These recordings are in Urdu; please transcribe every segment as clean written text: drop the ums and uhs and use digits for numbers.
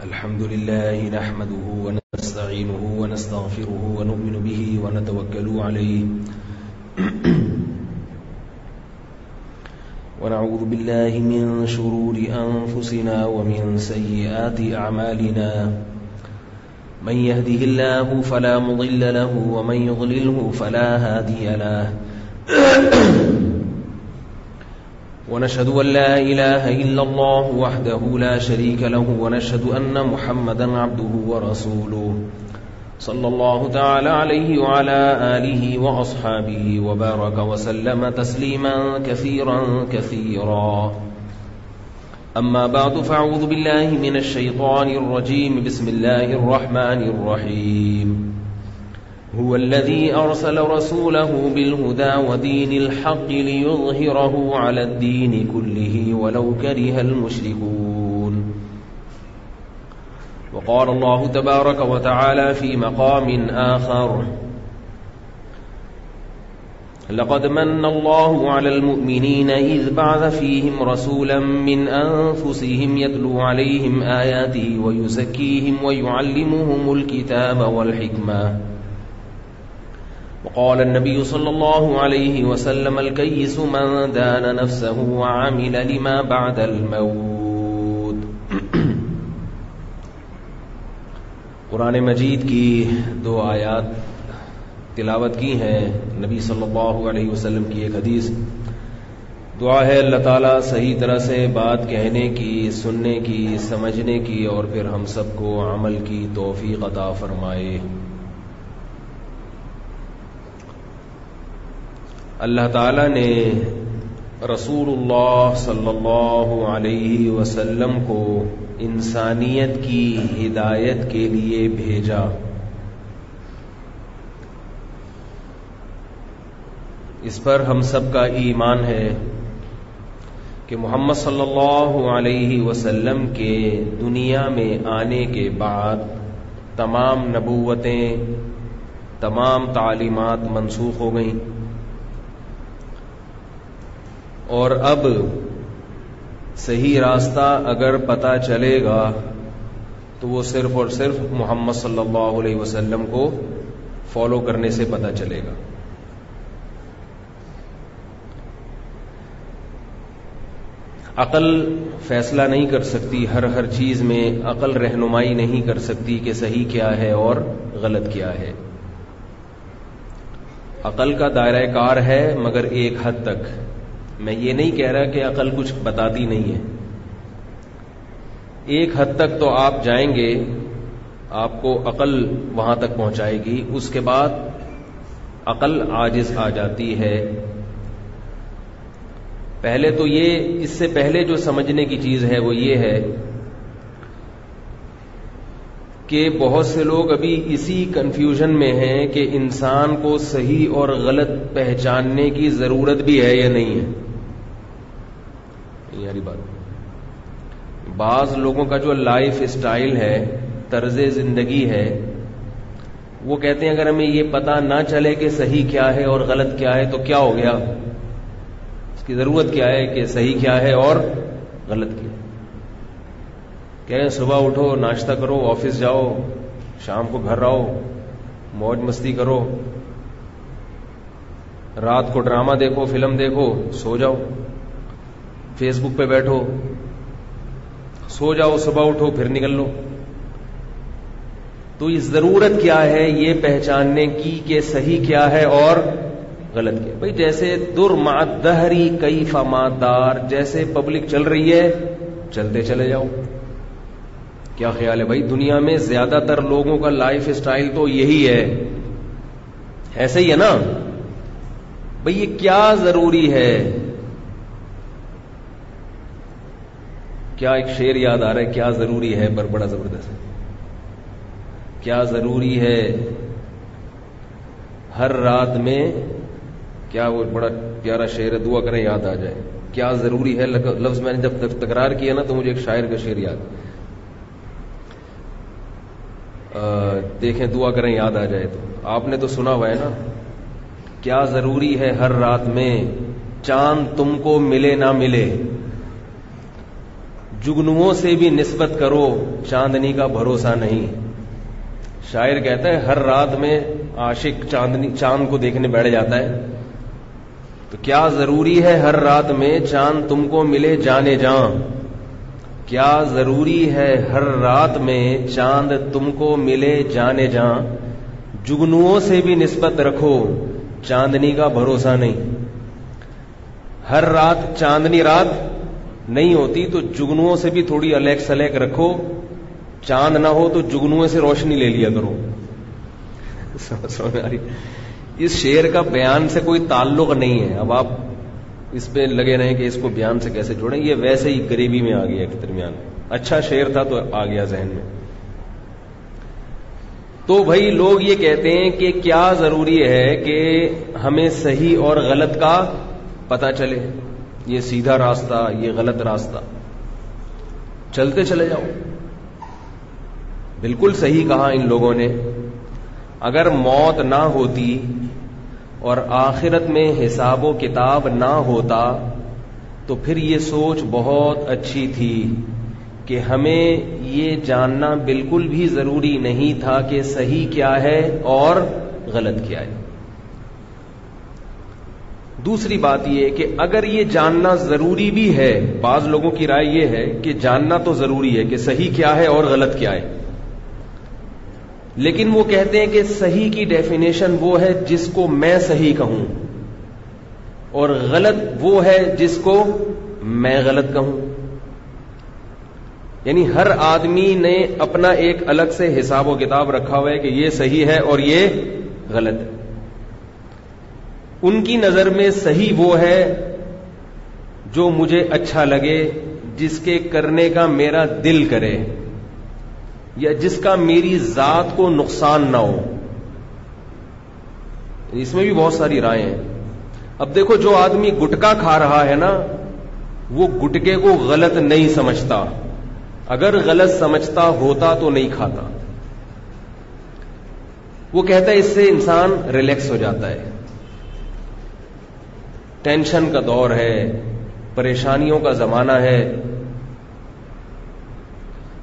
الحمد لله نحمده ونستعينه ونستغفره ونؤمن به ونتوكل عليه ونعوذ بالله من شرور أنفسنا ومن سيئات أعمالنا من يهده الله فلا مضل له ومن يضلله فلا هادي له ونشهد أن لا إله إلا الله وحده لا شريك له ونشهد أن محمدا عبده ورسوله صلى الله تعالى عليه وعلى آله وأصحابه وبارك وسلم تسليما كثيرا كثيرا أما بعد فأعوذ بالله من الشيطان الرجيم بسم الله الرحمن الرحيم هو الذي أرسل رسوله بالهدى ودين الحق ليظهره على الدين كله ولو كره المشركون وقال الله تبارك وتعالى في مقام آخر لقد من الله على المؤمنين إذ بعث فيهم رسولا من أنفسهم يتلو عليهم آياته ويزكيهم ويعلمهم الكتاب والحكمة وقال النبي صلى الله عليه وسلم الكيس من دان نفسه وعمل لما بعد الموت. قرآن مجید کی دو آیات تلاوت کی ہیں، نبی صلی اللہ علیہ وسلم کی ایک حدیث. دعا ہے اللہ تعالیٰ صحیح طرح سے بات کہنے کی، سننے کی، سمجھنے کی اور پھر ہم سب کو عمل کی توفیق عطا فرمائے. اللہ تعالیٰ نے رسول اللہ صلی اللہ علیہ وسلم کو انسانیت کی ہدایت کے لیے بھیجا. اس پر ہم سب کا ایمان ہے کہ محمد صلی اللہ علیہ وسلم کے دنیا میں آنے کے بعد تمام نبوتیں، تمام تعلیمات منسوخ ہو گئیں اور اب صحیح راستہ اگر پتہ چلے گا تو وہ صرف اور صرف محمد صلی اللہ علیہ وسلم کو فالو کرنے سے پتہ چلے گا. عقل فیصلہ نہیں کر سکتی، ہر چیز میں عقل رہنمائی نہیں کر سکتی کہ صحیح کیا ہے اور غلط کیا ہے. عقل کا دائرہ کار ہے مگر ایک حد تک. میں یہ نہیں کہہ رہا کہ عقل کچھ بتاتی نہیں ہے، ایک حد تک تو آپ جائیں گے، آپ کو عقل وہاں تک پہنچائے گی، اس کے بعد عقل عاجز آ جاتی ہے. پہلے تو یہ، اس سے پہلے جو سمجھنے کی چیز ہے وہ یہ ہے کہ بہت سے لوگ ابھی اسی کنفیوژن میں ہیں کہ انسان کو صحیح اور غلط پہچاننے کی ضرورت بھی ہے یا نہیں ہے. یاری بات، بعض لوگوں کا جو لائف اسٹائل ہے، طرز زندگی ہے، وہ کہتے ہیں اگر ہمیں یہ پتہ نہ چلے کہ صحیح کیا ہے اور غلط کیا ہے تو کیا ہو گیا، اس کی ضرورت کیا ہے کہ صحیح کیا ہے اور غلط کیا ہے. کہہ رہے صبح اٹھو، ناشتہ کرو، آفس جاؤ، شام کو گھر رہو، موج مستی کرو، رات کو ڈرامہ دیکھو، فلم دیکھو، سو جاؤ، فیس بک پہ بیٹھو، سو جاؤ، صبح اٹھو پھر نکل لو. تو یہ ضرورت کیا ہے یہ پہچاننے کی کہ صحیح کیا ہے اور غلط کیا. بھئی جیسے در مع الدہری کیف ما دار، جیسے پبلک چل رہی ہے چلتے چلے جاؤ. کیا خیال ہے بھائی، دنیا میں زیادہ تر لوگوں کا لائف اسٹائل تو یہی ہے، ایسے ہی ہے نا. بھائی یہ کیا ضروری ہے، کیا ایک شعر یاد آ رہا ہے، کیا ضروری ہے، پر بڑا زبردست ہے. کیا ضروری ہے ہر رات میں، کیا وہ بڑا پیارا شعر ہے، دعا کریں یاد آ جائے. کیا ضروری ہے لفظ میں نے جب تکرار کیا نا تو مجھے ایک شاعر کا شعر یاد، دیکھیں دعا کریں یاد آ جائے. تو آپ نے تو سنا ہوا ہے نا، کیا ضروری ہے ہر رات میں چاند تم کو ملے نہ ملے، جگنوؤں سے بھی نسبت کرو چاندنی کا بھروسہ نہیں. شاعر کہتا ہے ہر رات میں عاشق چاند کو دیکھنے بیٹھ جاتا ہے. تو کیا ضروری ہے ہر رات میں چاند تم کو ملے جانے جاں؟ کیا ضروری ہے ہر رات میں چاند تم کو ملے جانے جاں؟ جگنوؤں سے بھی نسبت رکھو چاندنی کا بھروسہ نہیں. ہر رات چاندنی رات نہیں ہوتی تو جگنوؤں سے بھی تھوڑی الیک سلیک رکھو. چاند نہ ہو تو جگنوؤں سے روشنی لے لیا کرو. سمجھ میں آ رہی؟ اس شعر کا بیان سے کوئی تعلق نہیں ہے. اب آپ اس پہ لگے رہیں کہ اس کو بیان سے کیسے جوڑیں. یہ ویسے ہی غریبی میں آ گیا ایک درمیان. اچھا شعر تھا تو آ گیا ذہن میں. تو بھائی لوگ یہ کہتے ہیں کہ کیا ضروری ہے کہ ہمیں صحیح اور غلط کا پتہ چلے. یہ سیدھا راستہ، یہ غلط راستہ، چلتے چلے جاؤ. بالکل صحیح کہا ان لوگوں نے. اگر موت نہ ہوتی اور آخرت میں حساب و کتاب نہ ہوتا تو پھر یہ سوچ بہت اچھی تھی کہ ہمیں یہ جاننا بالکل بھی ضروری نہیں تھا کہ صحیح کیا ہے اور غلط کیا ہے. دوسری بات یہ کہ اگر یہ جاننا ضروری بھی ہے، بعض لوگوں کی رائے یہ ہے کہ جاننا تو ضروری ہے کہ صحیح کیا ہے اور غلط کیا ہے، لیکن وہ کہتے ہیں کہ صحیح کی ڈیفینیشن وہ ہے جس کو میں صحیح کہوں، اور غلط وہ ہے جس کو میں غلط کہوں. یعنی ہر آدمی نے اپنا ایک الگ سے حساب و کتاب رکھا ہوا ہے کہ یہ صحیح ہے اور یہ غلط ہے. ان کی نظر میں صحیح وہ ہے جو مجھے اچھا لگے، جس کے کرنے کا میرا دل کرے، یا جس کا میری ذات کو نقصان نہ ہو. اس میں بھی بہت ساری رائے ہیں. اب دیکھو جو آدمی گٹکا کھا رہا ہے نا، وہ گٹکے کو غلط نہیں سمجھتا. اگر غلط سمجھتا ہوتا تو نہیں کھاتا. وہ کہتا ہے اس سے انسان ریلیکس ہو جاتا ہے. ٹینشن کا دور ہے، پریشانیوں کا زمانہ ہے،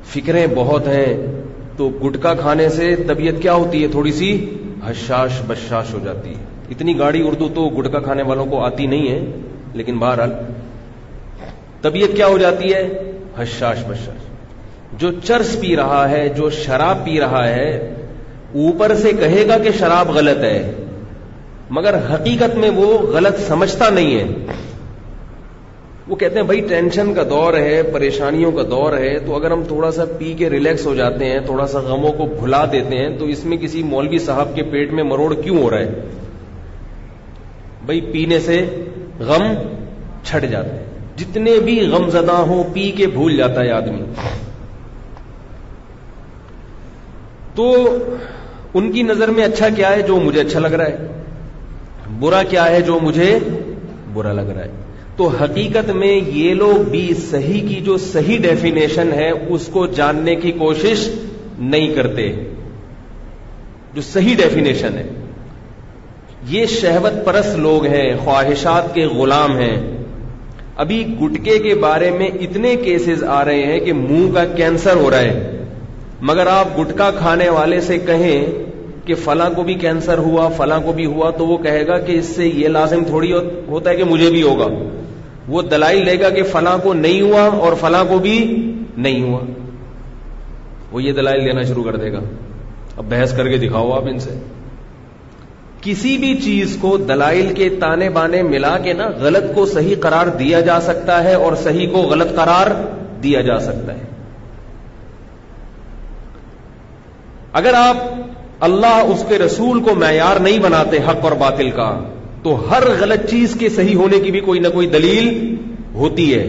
فکریں بہت ہیں، تو گٹکا کھانے سے طبیعت کیا ہوتی ہے؟ تھوڑی سی حشاش بشاش ہو جاتی ہے. اتنی گاڑی اردو تو گٹکا کھانے والوں کو آتی نہیں ہے، لیکن بہرحال طبیعت کیا ہو جاتی ہے؟ حشاش بشاش. جو چرس پی رہا ہے، جو شراب پی رہا ہے، اوپر سے کہے گا کہ شراب غلط ہے، مگر حقیقت میں وہ غلط سمجھتا نہیں ہے. وہ کہتے ہیں بھائی ٹینشن کا دور ہے، پریشانیوں کا دور ہے، تو اگر ہم تھوڑا سا پی کے ریلیکس ہو جاتے ہیں، تھوڑا سا غموں کو بھلا دیتے ہیں، تو اس میں کسی مولوی صاحب کے پیٹ میں مروڑ کیوں ہو رہا ہے؟ بھائی پینے سے غم چھٹ جاتے ہیں. جتنے بھی غم زدہ ہوں پی کے بھول جاتا ہے آدمی. تو ان کی نظر میں اچھا کیا ہے؟ جو مجھے اچھا لگ رہا ہے. برا کیا ہے؟ جو مجھے برا لگ رہا ہے. تو حقیقت میں یہ لوگ بھی صحیح کی جو صحیح ڈیفینیشن ہے اس کو جاننے کی کوشش نہیں کرتے. جو صحیح ڈیفینیشن ہے، یہ شہوت پرست لوگ ہیں، خواہشات کے غلام ہیں. ابھی گٹکے کے بارے میں اتنے کیسز آ رہے ہیں کہ منہ کا کینسر ہو رہا ہے، مگر آپ گٹکا کھانے والے سے کہیں کہ فلاں کو بھی کینسر ہوا، فلاں کو بھی ہوا، تو وہ کہے گا کہ اس سے یہ لازم تھوڑی ہوتا ہے کہ مجھے بھی ہوگا. وہ دلائل لے گا کہ فلاں کو نہیں ہوا اور فلاں کو بھی نہیں ہوا. وہ یہ دلائل دینا شروع کر دے گا. اب بحث کر کے دکھاؤ آپ ان سے. کسی بھی چیز کو دلائل کے تانے بانے ملا کے نا غلط کو صحیح قرار دیا جا سکتا ہے اور صحیح کو غلط قرار دیا جا سکتا ہے. اگر آپ اللہ اس کے رسول کو معیار نہیں بناتے حق اور باطل کا، تو ہر غلط چیز کے صحیح ہونے کی بھی کوئی نہ کوئی دلیل ہوتی ہے.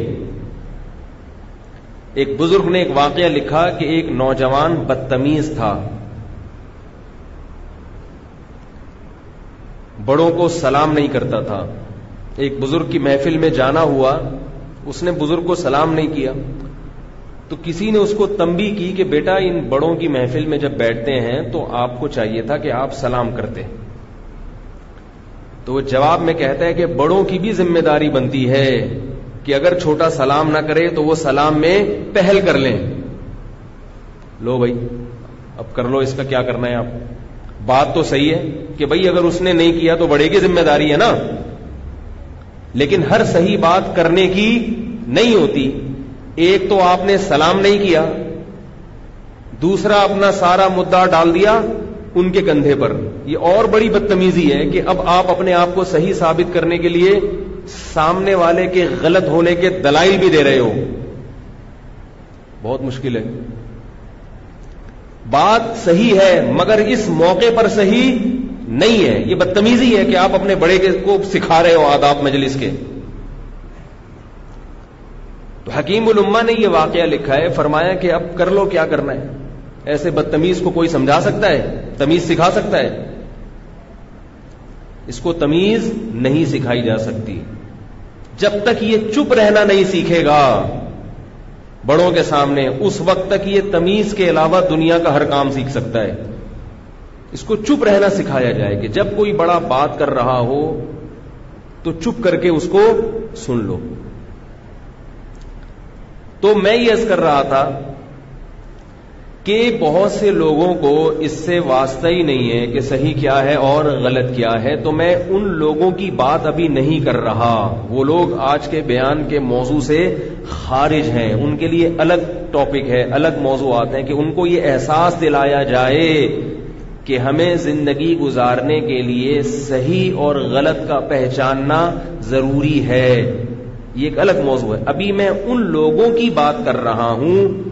ایک بزرگ نے ایک واقعہ لکھا کہ ایک نوجوان بدتمیز تھا، بڑوں کو سلام نہیں کرتا تھا. ایک بزرگ کی محفل میں جانا ہوا، اس نے بزرگ کو سلام نہیں کیا، تو کسی نے اس کو تنبیہ کی کہ بیٹا ان بڑوں کی محفل میں جب بیٹھتے ہیں تو آپ کو چاہیے تھا کہ آپ سلام کرتے. تو وہ جواب میں کہتا ہے کہ بڑوں کی بھی ذمہ داری بنتی ہے کہ اگر چھوٹا سلام نہ کرے تو وہ سلام میں پہل کر لیں. لو بھائی اب کر لو، اس کا کیا کرنا ہے. آپ بات تو صحیح ہے کہ بھائی اگر اس نے نہیں کیا تو بڑے کی ذمہ داری ہے نا، لیکن ہر صحیح بات کرنے کی نہیں ہوتی. ایک تو آپ نے سلام نہیں کیا، دوسرا اپنا سارا مدعا ڈال دیا ان کے کندھے پر. یہ اور بڑی بدتمیزی ہے کہ اب آپ اپنے آپ کو صحیح ثابت کرنے کے لیے سامنے والے کے غلط ہونے کے دلائل بھی دے رہے ہو. بہت مشکل ہے. بات صحیح ہے مگر اس موقع پر صحیح نہیں ہے. یہ بدتمیزی ہے کہ آپ اپنے بڑے کو سکھا رہے ہو آداب مجلس کے. تو حکیم الامہ نے یہ واقعہ لکھا ہے، فرمایا کہ اب کر لو کیا کرنا ہے. ایسے بدتمیز کو کوئی سمجھا سکتا ہے؟ تمیز سکھا سکتا ہے؟ اس کو تمیز نہیں سکھائی جا سکتی. جب تک یہ چپ رہنا نہیں سیکھے گا بڑوں کے سامنے، اس وقت تک یہ تمیز کے علاوہ دنیا کا ہر کام سیکھ سکتا ہے. اس کو چپ رہنا سکھایا جائے کہ جب کوئی بڑا بات کر رہا ہو تو چپ کر کے اس کو سن لو. تو میں یہ عرض کر رہا تھا کہ بہت سے لوگوں کو اس سے واسطہ ہی نہیں ہے کہ صحیح کیا ہے اور غلط کیا ہے. تو میں ان لوگوں کی بات ابھی نہیں کر رہا. وہ لوگ آج کے بیان کے موضوع سے خارج ہیں، ان کے لیے الگ ٹاپک ہے، الگ موضوعات ہیں کہ ان کو یہ احساس دلایا جائے کہ ہمیں زندگی گزارنے کے لیے صحیح اور غلط کا پہچاننا ضروری ہے. یہ ایک الگ موضوع ہے. ابھی میں ان لوگوں کی بات کر رہا ہوں،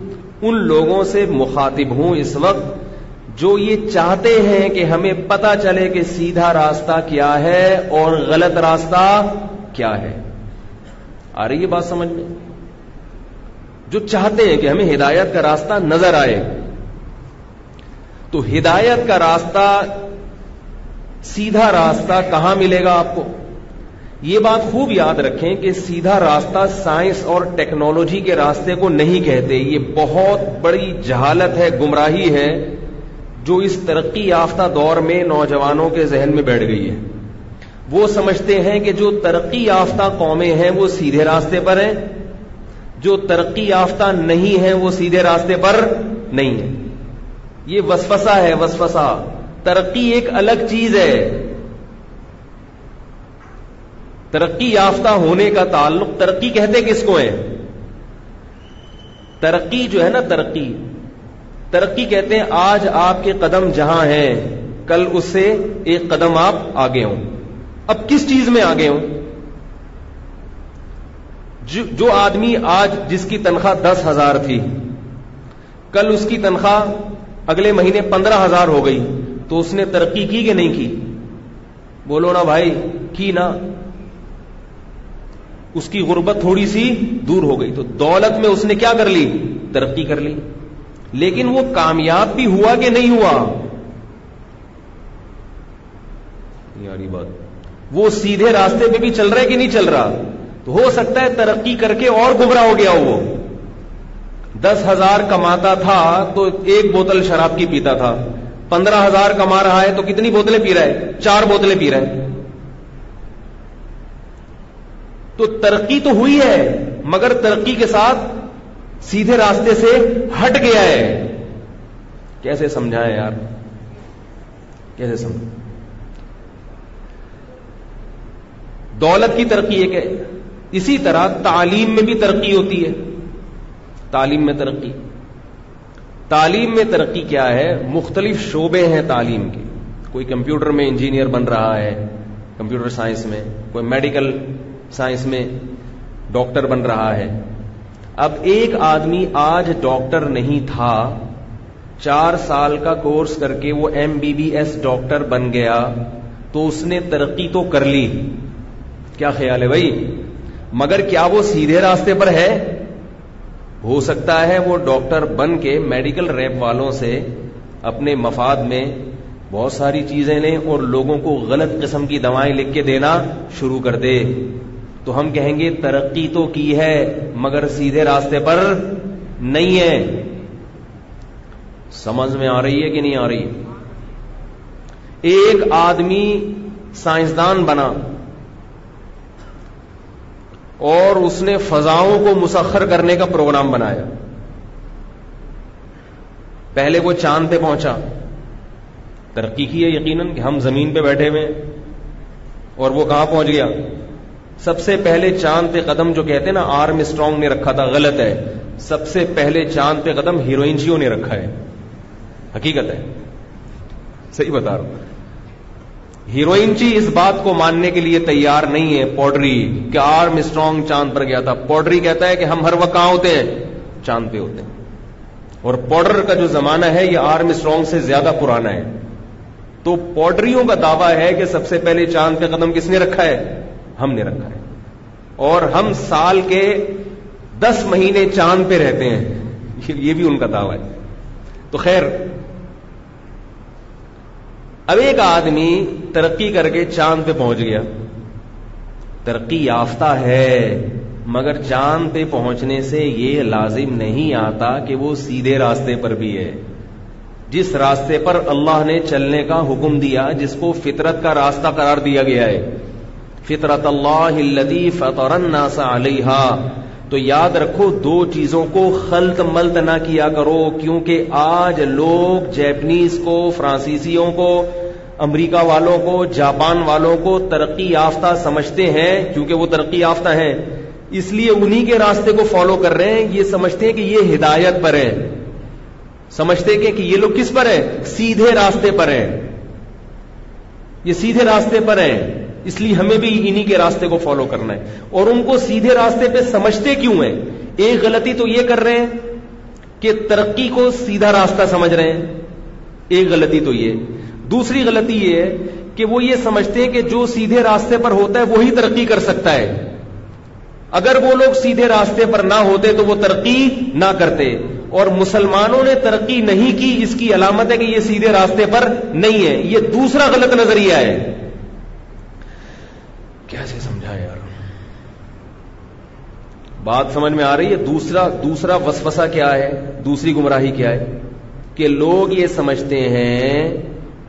ان لوگوں سے مخاطب ہوں اس وقت جو یہ چاہتے ہیں کہ ہمیں پتہ چلے کہ سیدھا راستہ کیا ہے اور غلط راستہ کیا ہے. آ رہی ہے بات سمجھ میں؟ جو چاہتے ہیں کہ ہمیں ہدایت کا راستہ نظر آئے. تو ہدایت کا راستہ، سیدھا راستہ کہاں ملے گا آپ کو؟ یہ بات خوب یاد رکھیں کہ سیدھا راستہ سائنس اور ٹیکنالوجی کے راستے کو نہیں کہتے. یہ بہت بڑی جہالت ہے، گمراہی ہے جو اس ترقی یافتہ دور میں نوجوانوں کے ذہن میں بیٹھ گئی ہے. وہ سمجھتے ہیں کہ جو ترقی یافتہ قومیں ہیں وہ سیدھے راستے پر ہیں، جو ترقی یافتہ نہیں ہیں وہ سیدھے راستے پر نہیں ہیں. یہ وسوسہ ہے، وسوسہ. ترقی ایک الگ چیز ہے. ترقی یافتہ ہونے کا تعلق، ترقی کہتے کس کو ہے؟ ترقی جو ہے نا، ترقی کہتے ہیں آج آپ کے قدم جہاں ہیں کل اس سے ایک قدم آپ آگے ہوں. اب کس چیز میں آگے ہوں؟ جو آدمی آج جس کی تنخواہ 10,000 تھی، کل اس کی تنخواہ اگلے مہینے 15,000 ہو گئی، تو اس نے ترقی کی کہ نہیں کی؟ بولو نا بھائی، کی نا. اس کی غربت تھوڑی سی دور ہو گئی. تو دولت میں اس نے کیا کر لی؟ ترقی کر لی. لیکن وہ کامیاب بھی ہوا کہ نہیں ہوا؟ یاری بات. وہ سیدھے راستے پہ بھی چل رہا ہے کہ نہیں چل رہا؟ تو ہو سکتا ہے ترقی کر کے اور گمراہ ہو گیا ہو. وہ 10,000 کماتا تھا تو 1 بوتل شراب کی پیتا تھا، 15,000 کما رہا ہے تو کتنی بوتلیں پی رہا ہے؟ 4 بوتلیں پی رہا ہے. تو ترقی تو ہوئی ہے مگر ترقی کے ساتھ سیدھے راستے سے ہٹ گیا ہے. کیسے سمجھائیں یار، کیسے سمجھائیں؟ دولت کی ترقی ایک ہے. اسی طرح تعلیم میں بھی ترقی ہوتی ہے. تعلیم میں ترقی کیا ہے؟ مختلف شعبے ہیں تعلیم کے. کوئی کمپیوٹر میں انجینئر بن رہا ہے، کمپیوٹر سائنس میں، کوئی میڈیکل سائنس میں ڈاکٹر بن رہا ہے. اب ایک آدمی آج ڈاکٹر نہیں تھا، 4 سال کا کورس کر کے وہ MBBS ڈاکٹر بن گیا تو اس نے ترقی تو کر لی. کیا خیال ہے بھائی؟ مگر کیا وہ سیدھے راستے پر ہے؟ ہو سکتا ہے وہ ڈاکٹر بن کے میڈیکل ریپ والوں سے اپنے مفاد میں بہت ساری چیزیں لیں اور لوگوں کو غلط قسم کی دوائیں لکھ کے دینا شروع کر دے. تو ہم کہیں گے ترقی تو کی ہے مگر سیدھے راستے پر نہیں ہے. سمجھ میں آ رہی ہے کہ نہیں آ رہی؟ ایک آدمی سائنسدان بنا، اور اس نے فضاؤں کو مسخر کرنے کا پروگرام بنایا. پہلے وہ چاند پہ پہنچا, ترقی کی ہے یقیناً کہ ہم زمین پہ بیٹھے ہوئے ہیں, اور وہ کہاں پہنچ گیا؟ سب سے پہلے چاند پہ قدم جو کہتے ہیں نا آرم اسٹرانگ نے رکھا تھا, غلط ہے. سب سے پہلے چاند پہ قدم ہیروئن جیوں نے رکھا ہے. حقیقت ہے, صحیح بتا رہا ہوں. ہیروئن جی اس بات کو ماننے کے لیے تیار نہیں ہے پوڈری کہ آرم اسٹرانگ چاند پر گیا تھا. پوڈری کہتا ہے کہ ہم ہر وقت کہاں ہوتے ہیں؟ چاند پہ ہوتے ہیں. اور پوڈر کا جو زمانہ ہے یہ آرم اسٹرانگ سے زیادہ پرانا ہے. تو پوڈریوں کا دعویٰ ہے کہ سب سے پہلے چاند پہ قدم کس نے رکھا ہے؟ ہم نے رکھا ہے. اور ہم سال کے 10 مہینے چاند پہ رہتے ہیں, یہ بھی ان کا دعویٰ ہے. تو خیر, اب ایک آدمی ترقی کر کے چاند پہ پہنچ گیا, ترقی یافتہ ہے, مگر چاند پہ پہنچنے سے یہ لازم نہیں آتا کہ وہ سیدھے راستے پر بھی ہے. جس راستے پر اللہ نے چلنے کا حکم دیا, جس کو فطرت کا راستہ قرار دیا گیا ہے, فطرت اللہ الذی فطر الناس علیہا, تو یاد رکھو دو چیزوں کو خلط ملط نہ کیا کرو, کیونکہ آج لوگ جیپنیز کو, فرانسیسیوں کو, امریکہ والوں کو, جاپان والوں کو ترقی یافتہ سمجھتے ہیں. کیونکہ وہ ترقی یافتہ ہیں اس لیے انہی کے راستے کو فالو کر رہے ہیں. یہ سمجھتے ہیں کہ یہ ہدایت پر ہیں, سمجھتے کہ یہ لوگ کس پر ہیں؟ سیدھے راستے پر ہیں. یہ سیدھے راستے پر ہیں, اس لیے ہمیں بھی انہی کے راستے کو فالو کرنا ہے. اور ان کو سیدھے راستے پہ سمجھتے کیوں ہیں؟ ایک غلطی تو یہ کر رہے ہیں کہ ترقی کو سیدھا راستہ سمجھ رہے ہیں, ایک غلطی تو یہ. دوسری غلطی یہ ہے کہ وہ یہ سمجھتے ہیں کہ جو سیدھے راستے پر ہوتا ہے وہی ترقی کر سکتا ہے. اگر وہ لوگ سیدھے راستے پر نہ ہوتے تو وہ ترقی نہ کرتے. اور مسلمانوں نے ترقی نہیں کی, اس کی علامت ہے کہ یہ سیدھے راستے پر نہیں ہے. یہ دوسرا غلط نظریہ ہے. کیسے سمجھا یار, بات سمجھ میں آ رہی ہے؟ دوسرا وسوسہ کیا ہے, دوسری گمراہی کیا ہے کہ لوگ یہ سمجھتے ہیں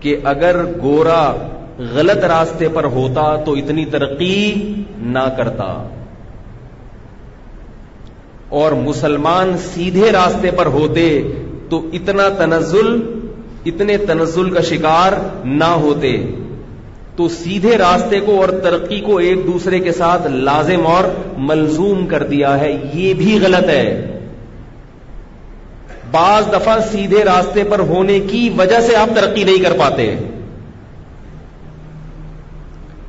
کہ اگر گورا غلط راستے پر ہوتا تو اتنی ترقی نہ کرتا, اور مسلمان سیدھے راستے پر ہوتے تو اتنے تنزل کا شکار نہ ہوتے. تو سیدھے راستے کو اور ترقی کو ایک دوسرے کے ساتھ لازم اور ملزوم کر دیا ہے. یہ بھی غلط ہے. بعض دفعہ سیدھے راستے پر ہونے کی وجہ سے آپ ترقی نہیں کر پاتے.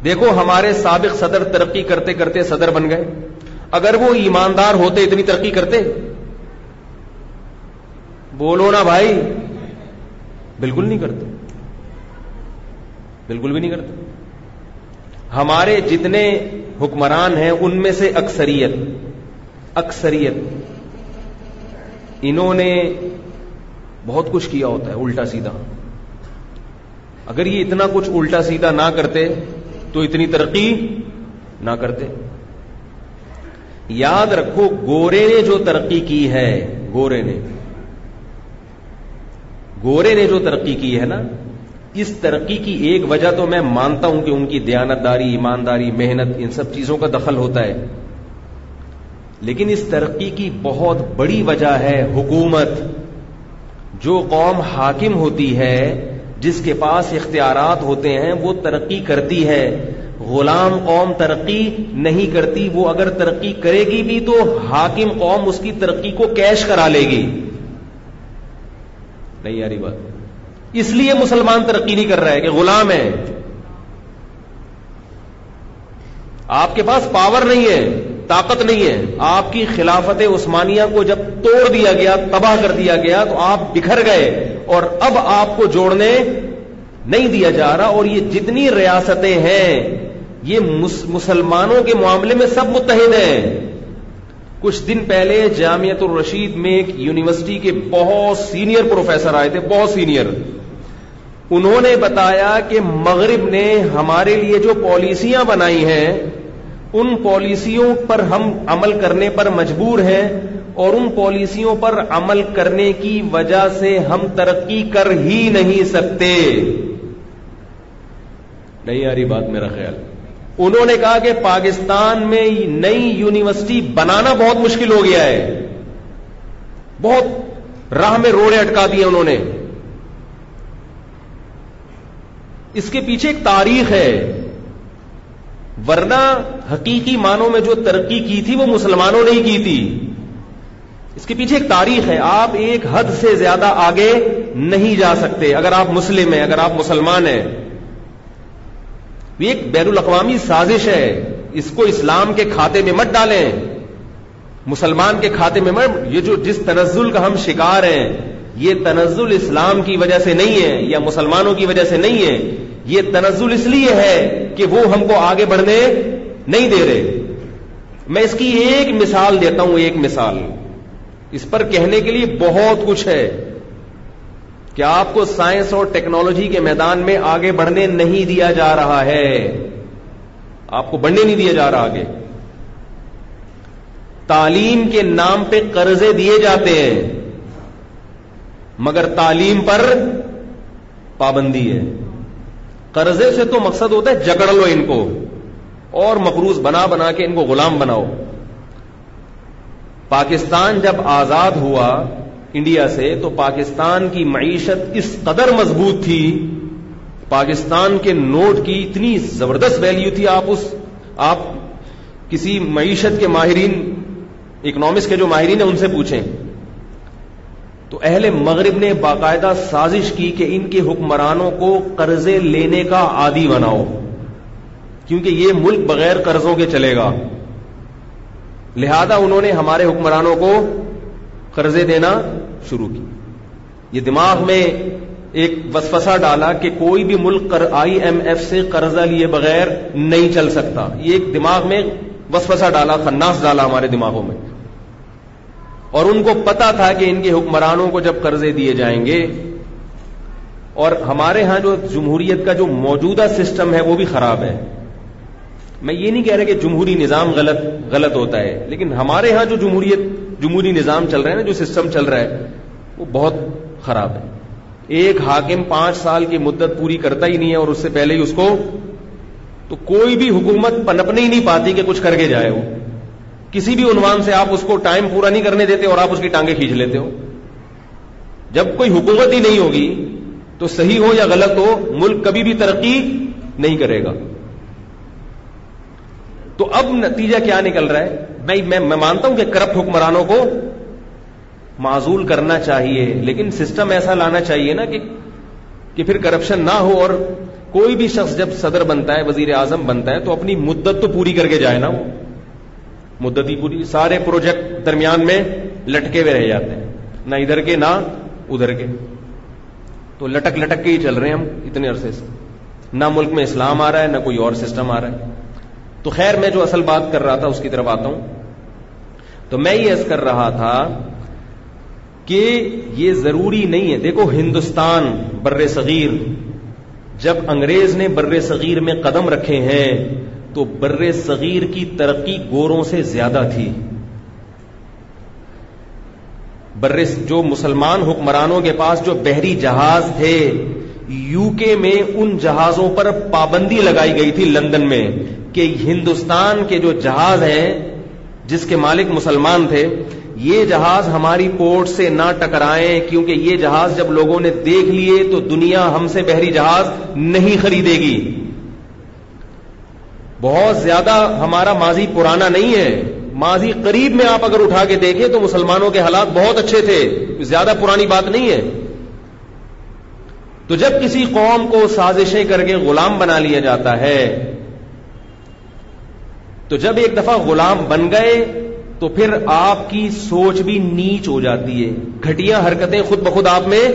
دیکھو ہمارے سابق صدر ترقی کرتے کرتے صدر بن گئے. اگر وہ ایماندار ہوتے اتنی ترقی کرتے؟ بولو نا بھائی, بالکل نہیں کرتے, بالکل بھی نہیں کرتے. ہمارے جتنے حکمران ہیں ان میں سے اکثریت انہوں نے بہت کچھ کیا ہوتا ہے الٹا سیدھا. اگر یہ اتنا کچھ الٹا سیدھا نہ کرتے تو اتنی ترقی نہ کرتے. یاد رکھو گورے نے جو ترقی کی ہے, گورے نے جو ترقی کی ہے نا, اس ترقی کی ایک وجہ تو میں مانتا ہوں کہ ان کی دیانتداری, ایمانداری, محنت, ان سب چیزوں کا دخل ہوتا ہے. لیکن اس ترقی کی بہت بڑی وجہ ہے حکومت. جو قوم حاکم ہوتی ہے, جس کے پاس اختیارات ہوتے ہیں, وہ ترقی کرتی ہے. غلام قوم ترقی نہیں کرتی. وہ اگر ترقی کرے گی بھی تو حاکم قوم اس کی ترقی کو کیش کرا لے گی. نہیں یاری بات. اس لیے مسلمان ترقی نہیں کر رہا ہے کہ غلام ہے. آپ کے پاس پاور نہیں ہے, طاقت نہیں ہے. آپ کی خلافت عثمانیہ کو جب توڑ دیا گیا, تباہ کر دیا گیا, تو آپ بکھر گئے اور اب آپ کو جوڑنے نہیں دیا جا رہا. اور یہ جتنی ریاستیں ہیں یہ مسلمانوں کے معاملے میں سب متحد ہیں. کچھ دن پہلے جامعۃ الرشید میں ایک یونیورسٹی کے بہت سینئر پروفیسر آئے تھے, بہت سینئر. انہوں نے بتایا کہ مغرب نے ہمارے لیے جو پالیسیاں بنائی ہیں ان پالیسیوں پر ہم عمل کرنے پر مجبور ہیں, اور ان پالیسیوں پر عمل کرنے کی وجہ سے ہم ترقی کر ہی نہیں سکتے. نہیں آ رہی بات میرا خیال. انہوں نے کہا کہ پاکستان میں نئی یونیورسٹی بنانا بہت مشکل ہو گیا ہے، بہت راہ میں روڑے اٹکا دیے انہوں نے. اس کے پیچھے ایک تاریخ ہے، ورنہ حقیقی معنوں میں جو ترقی کی تھی وہ مسلمانوں نے ہی کی تھی. اس کے پیچھے ایک تاریخ ہے. آپ ایک حد سے زیادہ آگے نہیں جا سکتے اگر آپ مسلم ہیں، اگر آپ مسلمان ہیں. یہ ایک بین الاقوامی سازش ہے، اس کو اسلام کے کھاتے میں مت ڈالیں، مسلمان کے کھاتے میں مت. یہ جو جس تنزل کا ہم شکار ہیں، یہ تنزل اسلام کی وجہ سے نہیں ہے یا مسلمانوں کی وجہ سے نہیں ہے. یہ تنزل اس لیے ہے کہ وہ ہم کو آگے بڑھنے نہیں دے رہے. میں اس کی ایک مثال دیتا ہوں، ایک مثال. اس پر کہنے کے لیے بہت کچھ ہے کہ آپ کو سائنس اور ٹیکنالوجی کے میدان میں آگے بڑھنے نہیں دیا جا رہا ہے، آپ کو بڑھنے نہیں دیا جا رہا آگے. تعلیم کے نام پہ قرضے دیے جاتے ہیں مگر تعلیم پر پابندی ہے. قرضے سے تو مقصد ہوتا ہے جکڑ لو ان کو اور مقروض بنا بنا کے ان کو غلام بناؤ. پاکستان جب آزاد ہوا انڈیا سے تو پاکستان کی معیشت اس قدر مضبوط تھی، پاکستان کے نوٹ کی اتنی زبردست ویلیو تھی. آپ کسی معیشت کے ماہرین، اکنامکس کے جو ماہرین ہیں ان سے پوچھیں تو اہل مغرب نے باقاعدہ سازش کی کہ ان کے حکمرانوں کو قرضے لینے کا عادی بناؤ، کیونکہ یہ ملک بغیر قرضوں کے چلے گا. لہذا انہوں نے ہمارے حکمرانوں کو قرضے دینا شروع کی. یہ دماغ میں ایک وسوسہ ڈالا کہ کوئی بھی ملک IMF سے قرضہ لیے بغیر نہیں چل سکتا. یہ ایک دماغ میں وسوسہ ڈالا، خناس ڈالا ہمارے دماغوں میں. اور ان کو پتا تھا کہ ان کے حکمرانوں کو جب قرضے دیے جائیں گے، اور ہمارے ہاں جو جمہوریت کا جو موجودہ سسٹم ہے وہ بھی خراب ہے. میں یہ نہیں کہہ رہا کہ جمہوری نظام غلط ہوتا ہے، لیکن ہمارے ہاں جو جمہوری نظام چل رہا ہے نا، جو سسٹم چل رہا ہے وہ بہت خراب ہے. ایک حاکم 5 سال کی مدت پوری کرتا ہی نہیں ہے اور اس سے پہلے ہی اس کو تو کوئی بھی حکومت پنپنے ہی نہیں پاتی کہ کچھ کر کے جائے. وہ کسی بھی عنوان سے آپ اس کو ٹائم پورا نہیں کرنے دیتے اور آپ اس کی ٹانگیں کھینچ لیتے ہو. جب کوئی حکومت ہی نہیں ہوگی تو صحیح ہو یا غلط ہو، ملک کبھی بھی ترقی نہیں کرے گا. تو اب نتیجہ کیا نکل رہا ہے؟ میں مانتا ہوں کہ کرپٹ حکمرانوں کو معزول کرنا چاہیے، لیکن سسٹم ایسا لانا چاہیے نا کہ پھر کرپشن نہ ہو. اور کوئی بھی شخص جب صدر بنتا ہے، وزیر اعظم بنتا ہے، تو اپنی مدت تو پوری کر کے جائے نا. وہ مدت ہی پوری، سارے پروجیکٹ درمیان میں لٹکے ہوئے رہ جاتے ہیں، نہ ادھر کے نہ ادھر کے. تو لٹک کے ہی چل رہے ہیں ہم اتنے عرصے سے. نہ ملک میں اسلام آ رہا ہے، نہ کوئی اور سسٹم آ رہا ہے. تو خیر، میں جو اصل بات کر رہا تھا اس کی طرف آتا ہوں. تو میں یہ عرض کر رہا تھا کہ یہ ضروری نہیں ہے. دیکھو ہندوستان بر صغیر، جب انگریز نے بر صغیر میں قدم رکھے ہیں تو بر صغیر کی ترقی گوروں سے زیادہ تھی. جو مسلمان حکمرانوں کے پاس جو بحری جہاز تھے، UK میں ان جہازوں پر پابندی لگائی گئی تھی لندن میں کہ ہندوستان کے جو جہاز ہیں جس کے مالک مسلمان تھے، یہ جہاز ہماری پورٹ سے نہ ٹکرائیں، کیونکہ یہ جہاز جب لوگوں نے دیکھ لیے تو دنیا ہم سے بحری جہاز نہیں خریدے گی. بہت زیادہ ہمارا ماضی پرانا نہیں ہے، ماضی قریب میں آپ اگر اٹھا کے دیکھیں تو مسلمانوں کے حالات بہت اچھے تھے، زیادہ پرانی بات نہیں ہے. تو جب کسی قوم کو سازشیں کر کے غلام بنا لیا جاتا ہے، تو جب ایک دفعہ غلام بن گئے تو پھر آپ کی سوچ بھی نیچ ہو جاتی ہے. گھٹیا حرکتیں خود بخود آپ میں.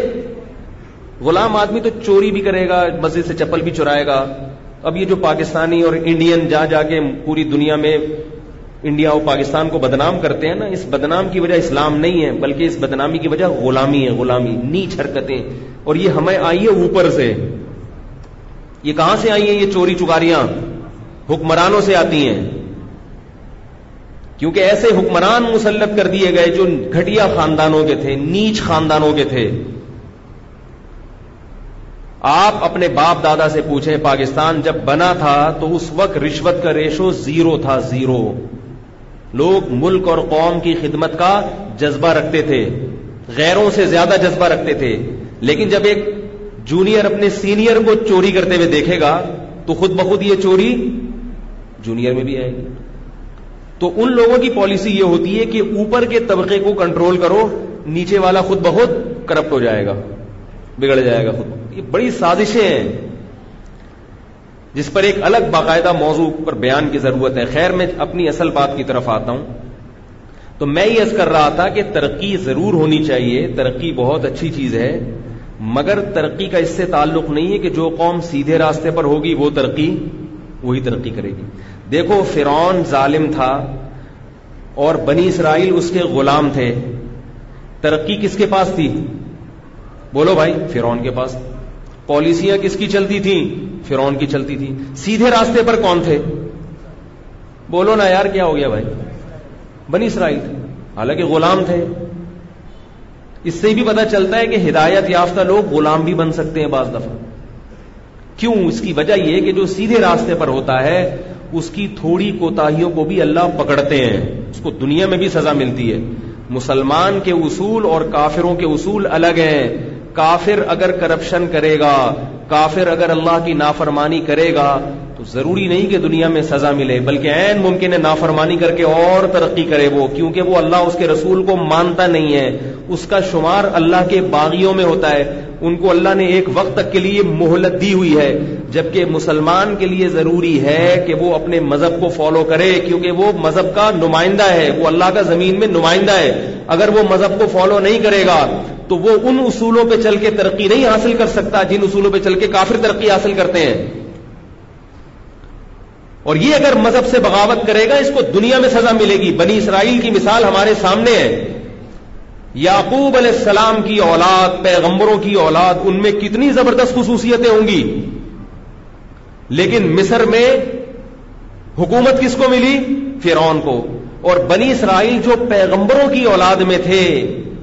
غلام آدمی تو چوری بھی کرے گا، مسجد سے چپل بھی چرائے گا. اب یہ جو پاکستانی اور انڈین جا کے پوری دنیا میں انڈیا اور پاکستان کو بدنام کرتے ہیں نا، اس بدنام کی وجہ اسلام نہیں ہے، بلکہ اس بدنامی کی وجہ غلامی ہے. غلامی، نیچ حرکتیں. اور یہ ہمیں آئی ہے اوپر سے. یہ کہاں سے آئی ہیں؟ یہ چوری چکاریاں حکمرانوں سے آتی ہیں، کیونکہ ایسے حکمران مسلط کر دیے گئے جو گھٹیا خاندانوں کے تھے، نیچ خاندانوں کے تھے. آپ اپنے باپ دادا سے پوچھیں، پاکستان جب بنا تھا تو اس وقت رشوت کا ریشو 0 تھا، 0. لوگ ملک اور قوم کی خدمت کا جذبہ رکھتے تھے، غیروں سے زیادہ جذبہ رکھتے تھے. لیکن جب ایک جونیئر اپنے سینئر کو چوری کرتے ہوئے دیکھے گا تو خود بخود یہ چوری جونیئر میں بھی آئے گی. تو ان لوگوں کی پالیسی یہ ہوتی ہے کہ اوپر کے طبقے کو کنٹرول کرو، نیچے والا خود بخود کرپٹ ہو جائے گا، بگڑ جائے گا خود. یہ بڑی سازشیں ہیں جس پر ایک الگ باقاعدہ موضوع پر بیان کی ضرورت ہے. خیر میں اپنی اصل بات کی طرف آتا ہوں. تو میں یہ عرض کر رہا تھا کہ ترقی ضرور ہونی چاہیے، ترقی بہت اچھی چیز ہے، مگر ترقی کا اس سے تعلق نہیں ہے کہ جو قوم سیدھے راستے پر ہوگی وہ وہی ترقی کرے گی. دیکھو فرعون ظالم تھا اور بنی اسرائیل اس کے غلام تھے. ترقی کس کے پاس تھی؟ بولو بھائی، فرعون کے پاس. پالیسیاں کس کی چلتی تھیں؟ فرعون کی چلتی تھی. سیدھے راستے پر کون تھے؟ بولو نا یار، کیا ہو گیا بھائی؟ بنی اسرائیل تھے، حالانکہ غلام تھے. اس سے بھی پتہ چلتا ہے کہ ہدایت یافتہ لوگ غلام بھی بن سکتے ہیں بعض دفعہ. کیوں؟ اس کی وجہ یہ کہ جو سیدھے راستے پر ہوتا ہے اس کی تھوڑی کوتاہیوں کو بھی اللہ پکڑتے ہیں، اس کو دنیا میں بھی سزا ملتی ہے. مسلمان کے اصول اور کافروں کے اصول الگ ہیں. کافر اگر کرپشن کرے گا، کافر اگر اللہ کی نافرمانی کرے گا تو ضروری نہیں کہ دنیا میں سزا ملے، بلکہ عین ممکن ہے نافرمانی کر کے اور ترقی کرے وہ، کیونکہ وہ اللہ اس کے رسول کو مانتا نہیں ہے. اس کا شمار اللہ کے باغیوں میں ہوتا ہے. ان کو اللہ نے ایک وقت تک کے لیے مہلت دی ہوئی ہے، جبکہ مسلمان کے لیے ضروری ہے کہ وہ اپنے مذہب کو فالو کرے، کیونکہ وہ مذہب کا نمائندہ ہے، وہ اللہ کا زمین میں نمائندہ ہے. اگر وہ مذہب کو فالو نہیں کرے گا تو وہ ان اصولوں پہ چل کے ترقی نہیں حاصل کر سکتا جن اصولوں پہ چل کے کافر ترقی حاصل کرتے ہیں. اور یہ اگر مذہب سے بغاوت کرے گا اس کو دنیا میں سزا ملے گی. بنی اسرائیل کی مثال ہمارے سامنے ہے. یعقوب علیہ السلام کی اولاد، پیغمبروں کی اولاد، ان میں کتنی زبردست خصوصیتیں ہوں گی، لیکن مصر میں حکومت کس کو ملی؟ فرعون کو. اور بنی اسرائیل جو پیغمبروں کی اولاد میں تھے،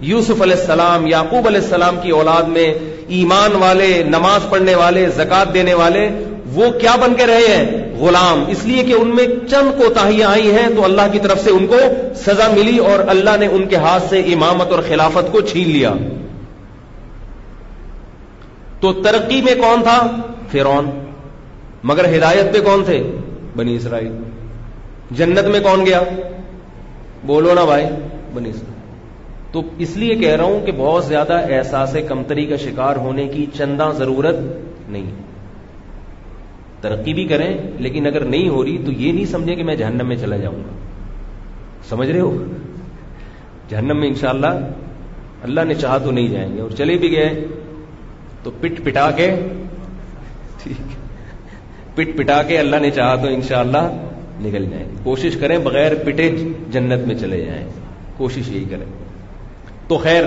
یوسف علیہ السلام، یعقوب علیہ السلام کی اولاد میں ایمان والے، نماز پڑھنے والے، زکات دینے والے، وہ کیا بن کے رہے ہیں؟ غلام. اس لیے کہ ان میں چند کوتاہیاں آئی ہیں تو اللہ کی طرف سے ان کو سزا ملی اور اللہ نے ان کے ہاتھ سے امامت اور خلافت کو چھین لیا. تو ترقی میں کون تھا؟ فرعون. مگر ہدایت پہ کون تھے؟ بنی اسرائیل. جنت میں کون گیا؟ بولو نا بھائی، بنی اسرائیل. تو اس لیے کہہ رہا ہوں کہ بہت زیادہ احساس کمتری کا شکار ہونے کی چنداں ضرورت نہیں. ترقی بھی کریں لیکن اگر نہیں ہو رہی تو یہ نہیں سمجھے کہ میں جہنم میں چلا جاؤں گا. سمجھ رہے ہو؟ جہنم میں انشاءاللہ اللہ نے چاہا تو نہیں جائیں گے، اور چلے بھی گئے تو پٹ پٹا کے اللہ نے چاہا تو انشاءاللہ نکل جائیں گے. کوشش کریں بغیر پٹے جنت میں چلے جائیں، کوشش یہی کریں. تو خیر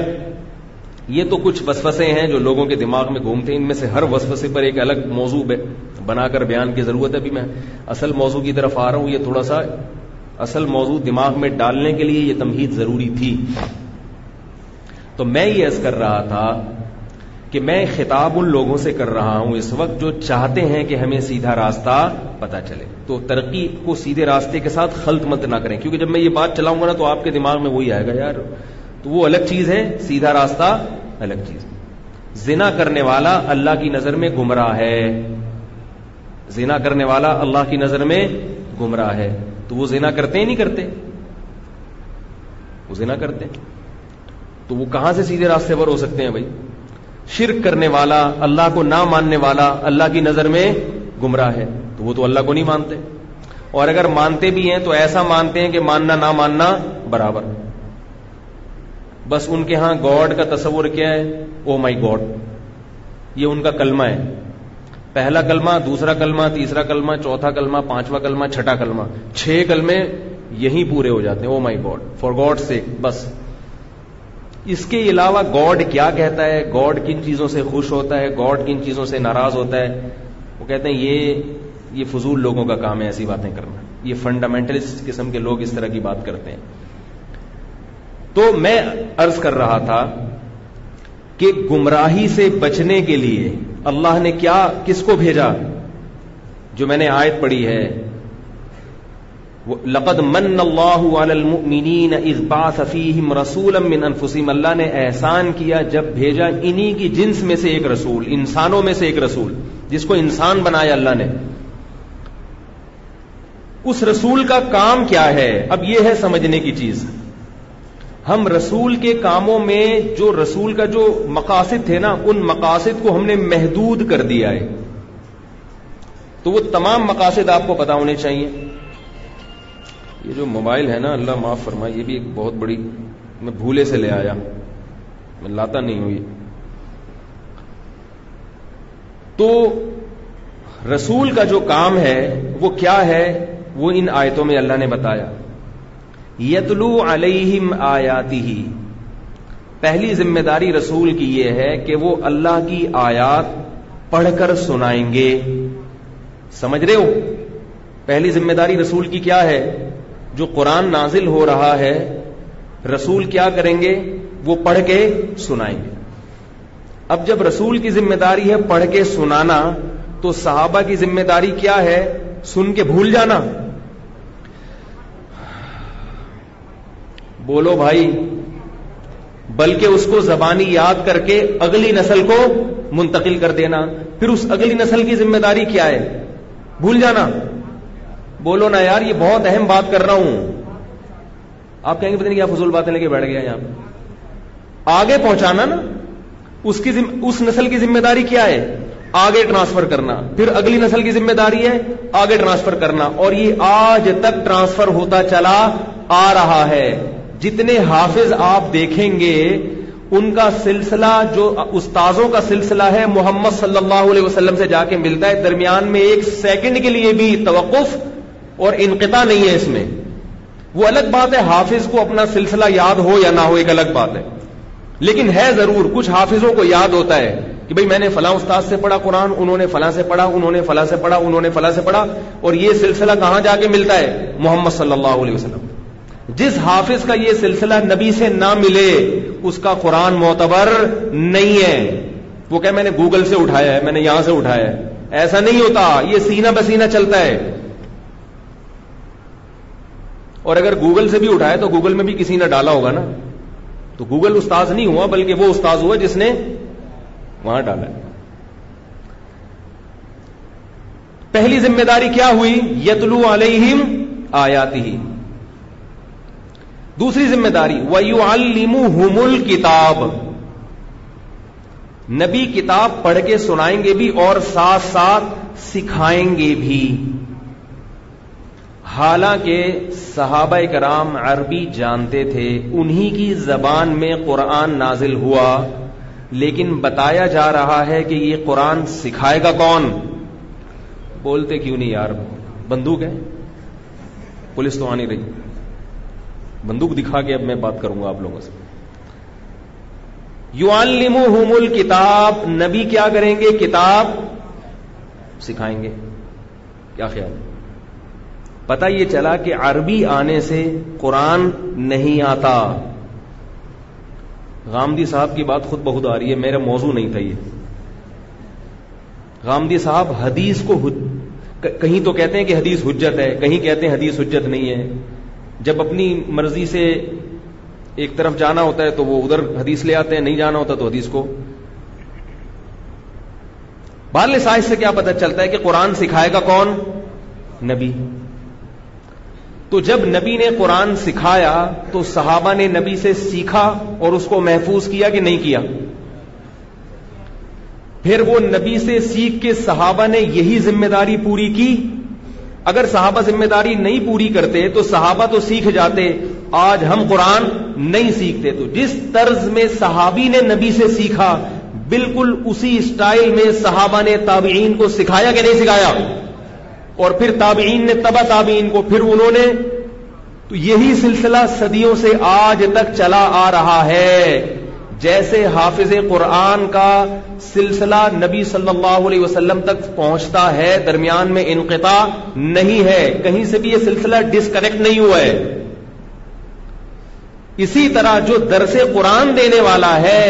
یہ تو کچھ وسوسے ہیں جو لوگوں کے دماغ میں گھومتے ہیں. ان میں سے ہر وسوسے پر ایک الگ موضوع بنا کر بیان کی ضرورت ہے. ابھی میں اصل موضوع کی طرف آ رہا ہوں. یہ تھوڑا سا اصل موضوع دماغ میں ڈالنے کے لیے یہ تمہید ضروری تھی. تو میں یہ عرض کر رہا تھا کہ میں خطاب ان لوگوں سے کر رہا ہوں اس وقت جو چاہتے ہیں کہ ہمیں سیدھا راستہ پتا چلے. تو ترقی کو سیدھے راستے کے ساتھ خلط مت نہ کریں، کیونکہ جب میں یہ بات چلاؤں گا نا تو آپ کے دماغ میں وہی آئے گا، یار تو وہ الگ چیز ہے، سیدھا راستہ الگ چیز. زنا کرنے والا اللہ کی نظر میں گمراہ ہے. زنا کرنے والا اللہ کی نظر میں گمراہ ہے. تو وہ زنا کرتے ہی نہیں کرتے، وہ زنا کرتے تو وہ کہاں سے سیدھے راستے پر ہو سکتے ہیں بھائی؟ شرک کرنے والا، اللہ کو نہ ماننے والا اللہ کی نظر میں گمراہ ہے. تو وہ تو اللہ کو نہیں مانتے، اور اگر مانتے بھی ہیں تو ایسا مانتے ہیں کہ ماننا نہ ماننا برابر. بس ان کے ہاں گاڈ کا تصور کیا ہے؟ او مائی گاڈ. یہ ان کا کلمہ ہے. پہلا کلمہ، دوسرا کلمہ، تیسرا کلمہ، چوتھا کلمہ، پانچواں کلمہ، چھٹا کلمہ، 6 کلمے یہی پورے ہو جاتے ہیں. او مائی گاڈ، فار گاڈ سیک. بس اس کے علاوہ گاڈ کیا کہتا ہے، گاڈ کن چیزوں سے خوش ہوتا ہے، گاڈ کن چیزوں سے ناراض ہوتا ہے، وہ کہتے ہیں یہ فضول لوگوں کا کام ہے ایسی باتیں کرنا. یہ فنڈامنٹلسٹ قسم کے لوگ اس طرح کی بات کرتے ہیں. تو میں عرض کر رہا تھا کہ گمراہی سے بچنے کے لیے اللہ نے کس کو بھیجا؟ جو میں نے آیت پڑھی ہے، لقد من اللہ علی المؤمنین اذ بعث فیہم رسولا من انفسہم، اللہ نے احسان کیا جب بھیجا انہی کی جنس میں سے ایک رسول، انسانوں میں سے ایک رسول، جس کو انسان بنایا اللہ نے۔ اس رسول کا کام کیا ہے؟ اب یہ ہے سمجھنے کی چیز۔ ہم رسول کے کاموں میں جو رسول کا جو مقاصد تھے نا، ان مقاصد کو ہم نے محدود کر دیا ہے، تو وہ تمام مقاصد آپ کو پتا ہونے چاہیے۔ یہ جو موبائل ہے نا، اللہ معاف فرمائے، یہ بھی ایک بہت بڑی، میں بھولے سے لے آیا، میں لاتا نہیں ہوں یہ۔ تو رسول کا جو کام ہے وہ کیا ہے؟ وہ ان آیتوں میں اللہ نے بتایا۔ یتلو علیہم آیاتہ، پہلی ذمہ داری رسول کی یہ ہے کہ وہ اللہ کی آیات پڑھ کر سنائیں گے۔ سمجھ رہے ہو؟ پہلی ذمہ داری رسول کی کیا ہے؟ جو قرآن نازل ہو رہا ہے، رسول کیا کریں گے؟ وہ پڑھ کے سنائیں گے۔ اب جب رسول کی ذمہ داری ہے پڑھ کے سنانا، تو صحابہ کی ذمہ داری کیا ہے؟ سن کے بھول جانا؟ بولو بھائی، بلکہ اس کو زبانی یاد کر کے اگلی نسل کو منتقل کر دینا۔ پھر اس اگلی نسل کی ذمہ داری کیا ہے؟ بھول جانا؟ بولو نا یار، یہ بہت اہم بات کر رہا ہوں۔ آپ کہیں گے پتہ نہیں کیا فضول باتیں لے کے بیٹھ گیا یہاں پہ۔ آگے پہنچانا نا، اس نسل کی ذمہ داری کیا ہے؟ آگے ٹرانسفر کرنا۔ پھر اگلی نسل کی ذمہ داری ہے آگے ٹرانسفر کرنا، اور یہ آج تک ٹرانسفر ہوتا چلا آ رہا ہے۔ جتنے حافظ آپ دیکھیں گے ان کا سلسلہ، جو استاذوں کا سلسلہ ہے، محمد صلی اللہ علیہ وسلم سے جا کے ملتا ہے، درمیان میں ایک سیکنڈ کے لیے بھی توقف اور انقطاع نہیں ہے اس میں۔ وہ الگ بات ہے حافظ کو اپنا سلسلہ یاد ہو یا نہ ہو، ایک الگ بات ہے، لیکن ہے ضرور کچھ حافظوں کو یاد ہوتا ہے کہ بھئی میں نے فلاں استاد سے پڑھا قرآن، انہوں نے فلاں سے پڑھا، انہوں نے فلاں سے پڑھا، انہوں نے فلاں سے پڑھا، اور یہ سلسلہ کہاں جا کے ملتا ہے؟ محمد صلی اللہ علیہ وسلم۔ جس حافظ کا یہ سلسلہ نبی سے نہ ملے اس کا قرآن معتبر نہیں ہے۔ وہ کہ میں نے گوگل سے اٹھایا ہے، میں نے یہاں سے اٹھایا ہے، ایسا نہیں ہوتا، یہ سینہ بسینہ چلتا ہے۔ اور اگر گوگل سے بھی اٹھایا تو گوگل میں بھی کسی نے ڈالا ہوگا نا، تو گوگل استاذ نہیں ہوا بلکہ وہ استاذ ہوا جس نے وہاں ڈالا ہے۔ پہلی ذمہ داری کیا ہوئی؟ یتلو علیہم آیاتہ۔ دوسری ذمہ داری وَيُعَلِّمُهُمُ الْكِتَابَ، نبی کتاب پڑھ کے سنائیں گے بھی اور ساتھ ساتھ سکھائیں گے بھی۔ حالانکہ صحابہ کرام عربی جانتے تھے، انہی کی زبان میں قرآن نازل ہوا، لیکن بتایا جا رہا ہے کہ یہ قرآن سکھائے گا کون؟ بولتے کیوں نہیں یار؟ بندوق ہے، پولیس تو آ نہیں رہی، بندوق دکھا کے اب میں بات کروں گا آپ لوگوں سے۔ یعلمہم الکتاب، نبی کیا کریں گے؟ کتاب سکھائیں گے۔ کیا خیال ہے؟ پتہ یہ چلا کہ عربی آنے سے قرآن نہیں آتا۔ غامدی صاحب کی بات خود بخود آ رہی ہے، میرا موضوع نہیں تھا یہ۔ غامدی صاحب حدیث کو کہیں تو کہتے ہیں کہ حدیث حجت ہے، کہیں کہتے ہیں حدیث حجت نہیں ہے۔ جب اپنی مرضی سے ایک طرف جانا ہوتا ہے تو وہ ادھر حدیث لے آتے ہیں، نہیں جانا ہوتا تو حدیث کو۔ بہرحال سائنس سے کیا پتہ چلتا ہے کہ قرآن سکھائے گا کون؟ نبی۔ تو جب نبی نے قرآن سکھایا تو صحابہ نے نبی سے سیکھا اور اس کو محفوظ کیا کہ نہیں کیا؟ پھر وہ نبی سے سیکھ کے صحابہ نے یہی ذمہ داری پوری کی۔ اگر صحابہ ذمہ داری نہیں پوری کرتے تو صحابہ تو سیکھ جاتے، آج ہم قرآن نہیں سیکھتے۔ تو جس طرز میں صحابی نے نبی سے سیکھا، بالکل اسی اسٹائل میں صحابہ نے تابعین کو سکھایا کہ نہیں سکھایا؟ اور پھر تابعین نے تبع تابعین کو، پھر انہوں نے، تو یہی سلسلہ صدیوں سے آج تک چلا آ رہا ہے۔ جیسے حافظ قرآن کا سلسلہ نبی صلی اللہ علیہ وسلم تک پہنچتا ہے، درمیان میں انقطاع نہیں ہے، کہیں سے بھی یہ سلسلہ ڈسکنیکٹ نہیں ہوا ہے، اسی طرح جو درس قرآن دینے والا ہے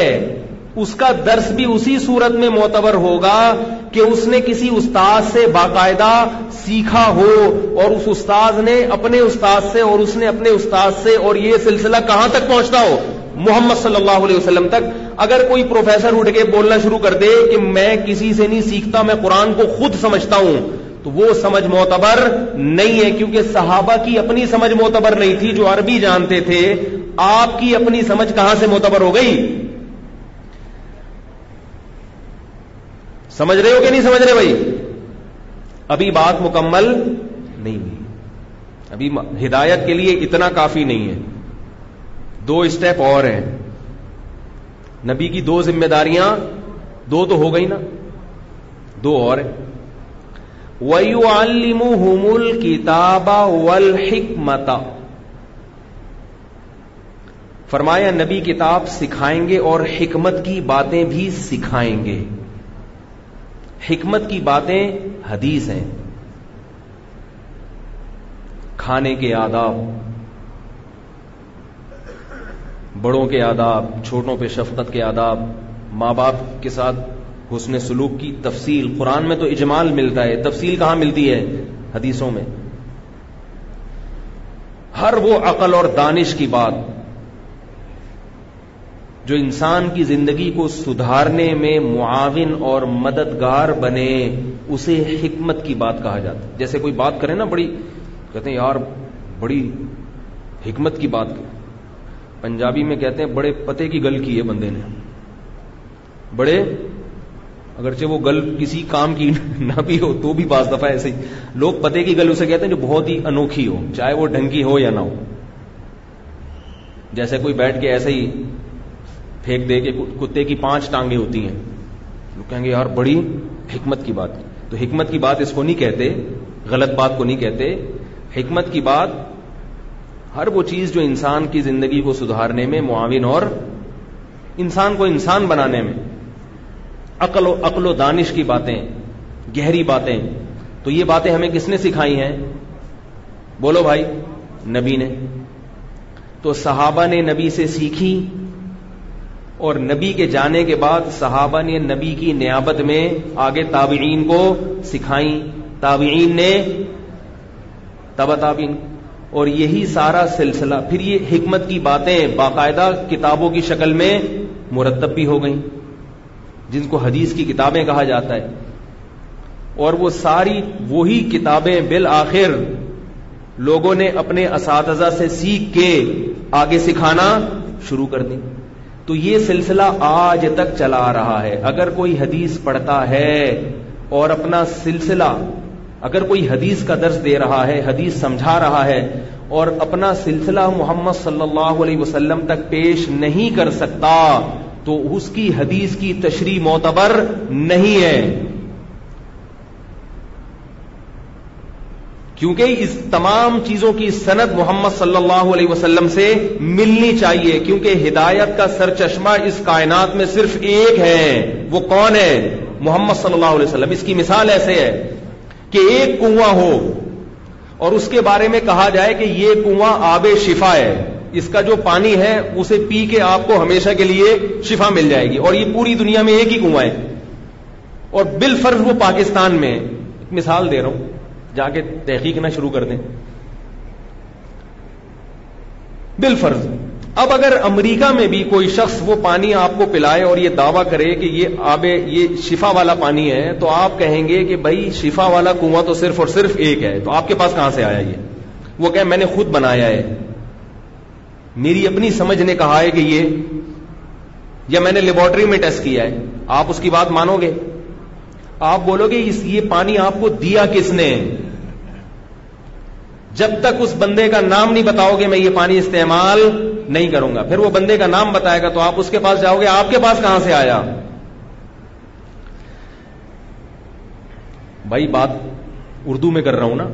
اس کا درس بھی اسی صورت میں معتبر ہوگا کہ اس نے کسی استاد سے باقاعدہ سیکھا ہو، اور اس استاد نے اپنے استاد سے، اور اس نے اپنے استاد سے، اور یہ سلسلہ کہاں تک پہنچتا ہو؟ محمد صلی اللہ علیہ وسلم تک. اگر کوئی پروفیسر اٹھ کے بولنا شروع کر دے کہ میں کسی سے نہیں سیکھتا، میں قرآن کو خود سمجھتا ہوں، تو وہ سمجھ معتبر نہیں ہے، کیونکہ صحابہ کی اپنی سمجھ معتبر نہیں تھی جو عربی جانتے تھے. آپ کی اپنی سمجھ کہاں سے معتبر ہو گئی؟ سمجھ رہے ہو کہ نہیں سمجھ رہے بھائی؟ ابھی بات مکمل نہیں ہوئی، ابھی ہدایت کے لیے اتنا کافی نہیں ہے، 2 اسٹیپ اور ہیں. نبی کی 2 ذمہ داریاں، 2 تو ہو گئی نا، 2 اور ہیں. وَيُعَلِّمُهُمُ الْكِتَابَ وَالْحِكْمَةَ، فرمایا نبی کتاب سکھائیں گے اور حکمت کی باتیں بھی سکھائیں گے. حکمت کی باتیں حدیث ہیں، کھانے کے آداب، بڑوں کے آداب، چھوٹوں پہ شفقت کے آداب، ماں باپ کے ساتھ حسن سلوک کی تفصیل. قرآن میں تو اجمال ملتا ہے، تفصیل کہاں ملتی ہے؟ حدیثوں میں. ہر وہ عقل اور دانش کی بات جو انسان کی زندگی کو سدھارنے میں معاون اور مددگار بنے، اسے حکمت کی بات کہا جاتا ہے. جیسے کوئی بات کرے نا بڑی، کہتے ہیں یار بڑی حکمت کی بات کی. پنجابی میں کہتے ہیں بڑے پتے کی گل کی ہے بندے نے. بڑے، اگرچہ وہ گل کسی کام کی نہ بھی ہو تو بھی بعض دفعہ ایسے ہی لوگ پتے کی گل اسے کہتے ہیں جو بہت ہی انوکھی ہو، چاہے وہ ڈھنگ کی ہو یا نہ ہو. جیسے کوئی بیٹھ کے ایسے ہی پھینک دے کہ کتے کی 5 ٹانگیں ہوتی ہیں، لوگ کہیں گے یار بڑی حکمت کی بات. تو حکمت کی بات اس کو نہیں کہتے، غلط بات کو نہیں کہتے. حکمت کی بات ہر وہ چیز جو انسان کی زندگی کو سدھارنے میں معاون اور انسان کو انسان بنانے میں، عقل و دانش کی باتیں، گہری باتیں. تو یہ باتیں ہمیں کس نے سکھائی ہیں؟ بولو بھائی، نبی نے. تو صحابہ نے نبی سے سیکھی، اور نبی کے جانے کے بعد صحابہ نے نبی کی نیابت میں آگے تابعین کو سکھائیں، تابعین نے تبع تابعین، اور یہی سارا سلسلہ. پھر یہ حکمت کی باتیں باقاعدہ کتابوں کی شکل میں مرتب بھی ہو گئیں، جن کو حدیث کی کتابیں کہا جاتا ہے. اور وہ ساری وہی کتابیں بالآخر لوگوں نے اپنے اساتذہ سے سیکھ کے آگے سکھانا شروع کر دی. تو یہ سلسلہ آج تک چلا آ رہا ہے. اگر کوئی حدیث پڑھتا ہے اور اپنا سلسلہ، اگر کوئی حدیث کا درس دے رہا ہے، حدیث سمجھا رہا ہے، اور اپنا سلسلہ محمد صلی اللہ علیہ وسلم تک پیش نہیں کر سکتا، تو اس کی حدیث کی تشریح معتبر نہیں ہے. کیونکہ اس تمام چیزوں کی سند محمد صلی اللہ علیہ وسلم سے ملنی چاہیے. کیونکہ ہدایت کا سرچشمہ اس کائنات میں صرف ایک ہے. وہ کون ہے؟ محمد صلی اللہ علیہ وسلم. اس کی مثال ایسے ہے کہ ایک کنواں ہو اور اس کے بارے میں کہا جائے کہ یہ کنواں آب شفا ہے، اس کا جو پانی ہے اسے پی کے آپ کو ہمیشہ کے لیے شفا مل جائے گی، اور یہ پوری دنیا میں ایک ہی کنواں ہے، اور بالفرض وہ پاکستان میں. ایک مثال دے رہا ہوں، جا کے تحقیق نہ شروع کر دیں. بالفرض اب اگر امریکہ میں بھی کوئی شخص وہ پانی آپ کو پلائے اور یہ دعویٰ کرے کہ یہ شفا والا پانی ہے، تو آپ کہیں گے کہ بھائی شفا والا کنواں تو صرف اور صرف ایک ہے، تو آپ کے پاس کہاں سے آیا یہ؟ وہ کہے میں نے خود بنایا ہے، میری اپنی سمجھ نے کہا ہے کہ یہ، یا میں نے لیبارٹری میں ٹیسٹ کیا ہے. آپ اس کی بات مانو گے؟ آپ بولو گے یہ پانی آپ کو دیا کس نے؟ جب تک اس بندے کا نام نہیں بتاؤ گے میں یہ پانی استعمال نہیں کروں گا. پھر وہ بندے کا نام بتائے گا تو آپ اس کے پاس جاؤ گے، آپ کے پاس کہاں سے آیا؟ بھائی بات اردو میں کر رہا ہوں نا.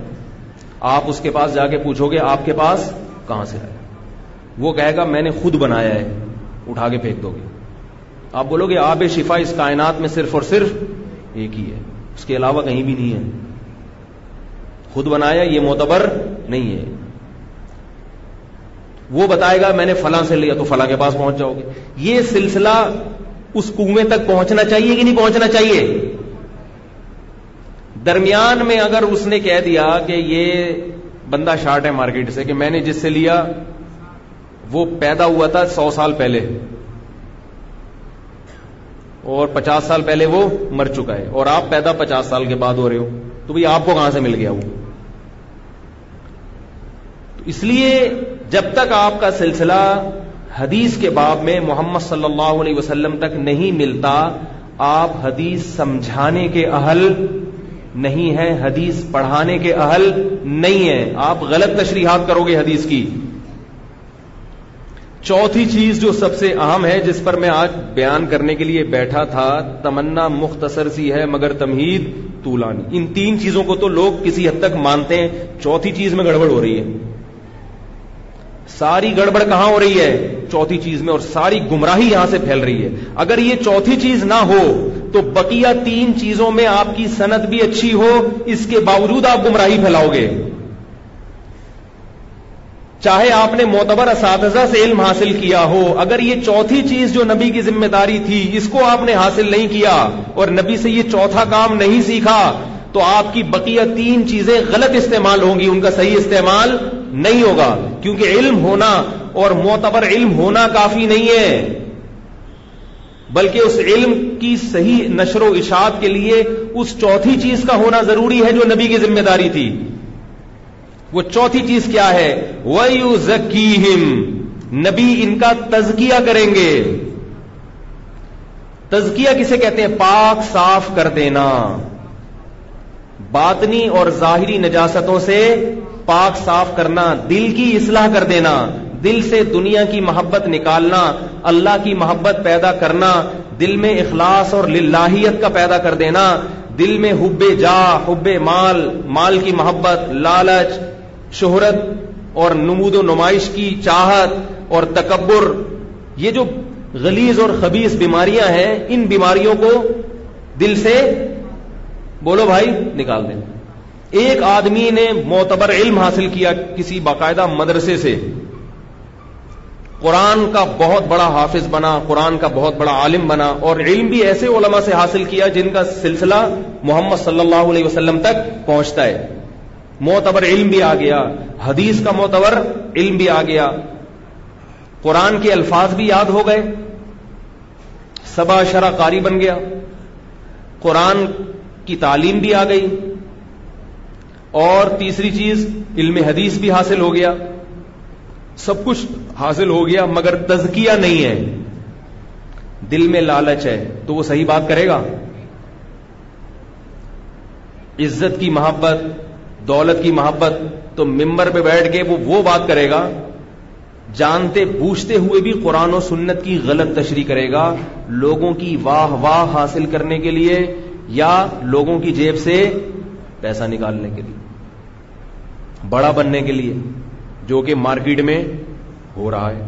آپ اس کے پاس جا کے پوچھو گے آپ کے پاس کہاں سے آیا، وہ کہے گا میں نے خود بنایا ہے، اٹھا کے پھینک دو گے. آپ بولو گے آب شفا اس کائنات میں صرف اور صرف ایک ہی ہے، اس کے علاوہ کہیں بھی نہیں ہے، خود بنایا یہ معتبر نہیں ہے. وہ بتائے گا میں نے فلاں سے لیا، تو فلاں کے پاس پہنچ جاؤ گے. یہ سلسلہ اس کنویں تک پہنچنا چاہیے کہ نہیں پہنچنا چاہیے؟ درمیان میں اگر اس نے کہہ دیا کہ یہ بندہ شارٹ ہے مارکیٹ سے، کہ میں نے جس سے لیا وہ پیدا ہوا تھا 100 سال پہلے اور 50 سال پہلے وہ مر چکا ہے، اور آپ پیدا 50 سال کے بعد ہو رہے ہو، تو بھئی آپ کو کہاں سے مل گیا وہ؟ تو اس لیے جب تک آپ کا سلسلہ حدیث کے باب میں محمد صلی اللہ علیہ وسلم تک نہیں ملتا، آپ حدیث سمجھانے کے اہل نہیں ہیں، حدیث پڑھانے کے اہل نہیں ہیں، آپ غلط تشریحات کرو گے حدیث کی۔ چوتھی چیز جو سب سے اہم ہے، جس پر میں آج بیان کرنے کے لیے بیٹھا تھا، تمنا مختصر سی ہے مگر تمہید طولانی۔ ان تین چیزوں کو تو لوگ کسی حد تک مانتے ہیں، چوتھی چیز میں گڑبڑ ہو رہی ہے۔ ساری گڑبڑ کہاں ہو رہی ہے؟ چوتھی چیز میں، اور ساری گمراہی یہاں سے پھیل رہی ہے۔ اگر یہ چوتھی چیز نہ ہو تو بقیہ تین چیزوں میں آپ کی سند بھی اچھی ہو، اس کے باوجود آپ گمراہی پھیلاؤ گے۔ چاہے آپ نے معتبر اساتذہ سے علم حاصل کیا ہو، اگر یہ چوتھی چیز جو نبی کی ذمہ داری تھی اس کو آپ نے حاصل نہیں کیا اور نبی سے یہ چوتھا کام نہیں سیکھا، تو آپ کی بقیہ تین چیزیں غلط استعمال ہوں گی، ان کا صحیح استعمال نہیں ہوگا، کیونکہ علم ہونا اور معتبر علم ہونا کافی نہیں ہے، بلکہ اس علم کی صحیح نشر و اشاعت کے لیے اس چوتھی چیز کا ہونا ضروری ہے جو نبی کی ذمہ داری تھی۔ وہ چوتھی چیز کیا ہے؟ وَيُزَكِّيهِمْ، نبی ان کا تزکیہ کریں گے۔ تزکیہ کسے کہتے ہیں؟ پاک صاف کر دینا، باطنی اور ظاہری نجاستوں سے پاک صاف کرنا، دل کی اصلاح کر دینا، دل سے دنیا کی محبت نکالنا، اللہ کی محبت پیدا کرنا، دل میں اخلاص اور للہیت کا پیدا کر دینا، دل میں حب جاہ، حب مال، مال کی محبت، لالچ، شہرت اور نمود و نمائش کی چاہت اور تکبر، یہ جو غلیظ اور خبیث بیماریاں ہیں، ان بیماریوں کو دل سے بولو بھائی نکال دیں۔ ایک آدمی نے معتبر علم حاصل کیا کسی باقاعدہ مدرسے سے، قرآن کا بہت بڑا حافظ بنا، قرآن کا بہت بڑا عالم بنا، اور علم بھی ایسے علماء سے حاصل کیا جن کا سلسلہ محمد صلی اللہ علیہ وسلم تک پہنچتا ہے۔ معتبر علم بھی آ گیا، حدیث کا معتبر علم بھی آ گیا، قرآن کے الفاظ بھی یاد ہو گئے، سبع شرح قاری بن گیا، قرآن کی تعلیم بھی آ گئی، اور تیسری چیز علم حدیث بھی حاصل ہو گیا، سب کچھ حاصل ہو گیا، مگر تزکیہ نہیں ہے، دل میں لالچ ہے، تو وہ صحیح بات کرے گا؟ عزت کی محبت، دولت کی محبت، تو ممبر پہ بیٹھ کے وہ بات کرے گا، جانتے بوجھتے ہوئے بھی قرآن و سنت کی غلط تشریح کرے گا، لوگوں کی واہ واہ حاصل کرنے کے لیے یا لوگوں کی جیب سے پیسہ نکالنے کے لیے، بڑا بننے کے لیے، جو کہ مارکیٹ میں ہو رہا ہے۔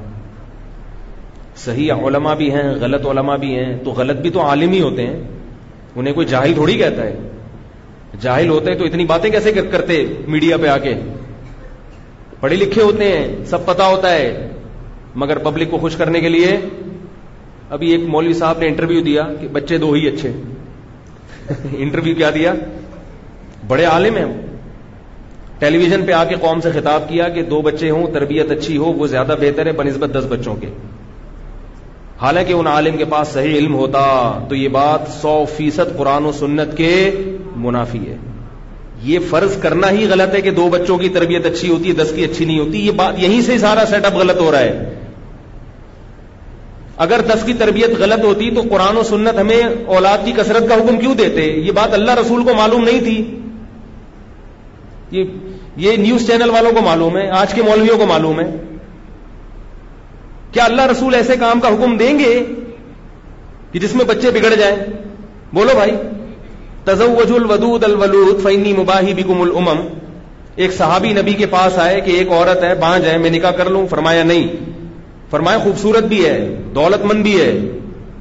صحیح علماء بھی ہیں، غلط علماء بھی ہیں، تو غلط بھی تو عالم ہی ہوتے ہیں، انہیں کوئی جاہل تھوڑی کہتا ہے، جاہل ہوتے تو اتنی باتیں کیسے کرتے میڈیا پہ آ کے؟ پڑھے لکھے ہوتے ہیں، سب پتا ہوتا ہے، مگر پبلک کو خوش کرنے کے لیے۔ ابھی ایک مولوی صاحب نے انٹرویو دیا کہ بچے دو ہی اچھے انٹرویو کیا دیا؟ بڑے عالم ہیں، ٹیلی ویژن پہ آ کے قوم سے خطاب کیا کہ 2 بچے ہوں، تربیت اچھی ہو، وہ زیادہ بہتر ہے بنسبت 10 بچوں کے۔ حالانکہ ان عالم کے پاس صحیح علم ہوتا تو یہ بات 100% قرآن و سنت کے منافی ہے۔ یہ فرض کرنا ہی غلط ہے کہ 2 بچوں کی تربیت اچھی ہوتی ہے، 10 کی اچھی نہیں ہوتی، یہ بات یہیں سے سارا سیٹ اپ غلط ہو رہا ہے۔ اگر 10 کی تربیت غلط ہوتی تو قرآن و سنت ہمیں اولاد کی کثرت کا حکم کیوں دیتے؟ یہ بات اللہ رسول کو معلوم نہیں تھی، یہ نیوز چینل والوں کو معلوم ہے، آج کے مولویوں کو معلوم ہے۔ کیا اللہ رسول ایسے کام کا حکم دیں گے کہ جس میں بچے بگڑ جائیں؟ بولو بھائی، تزوجوا الودود الولود فإنی مباحی بکم الامم۔ ایک صحابی نبی کے پاس آئے کہ ایک عورت ہے، بانجھ ہے، میں نکاح کر لوں؟ فرمایا نہیں۔ فرمایا خوبصورت بھی ہے، دولت مند بھی ہے،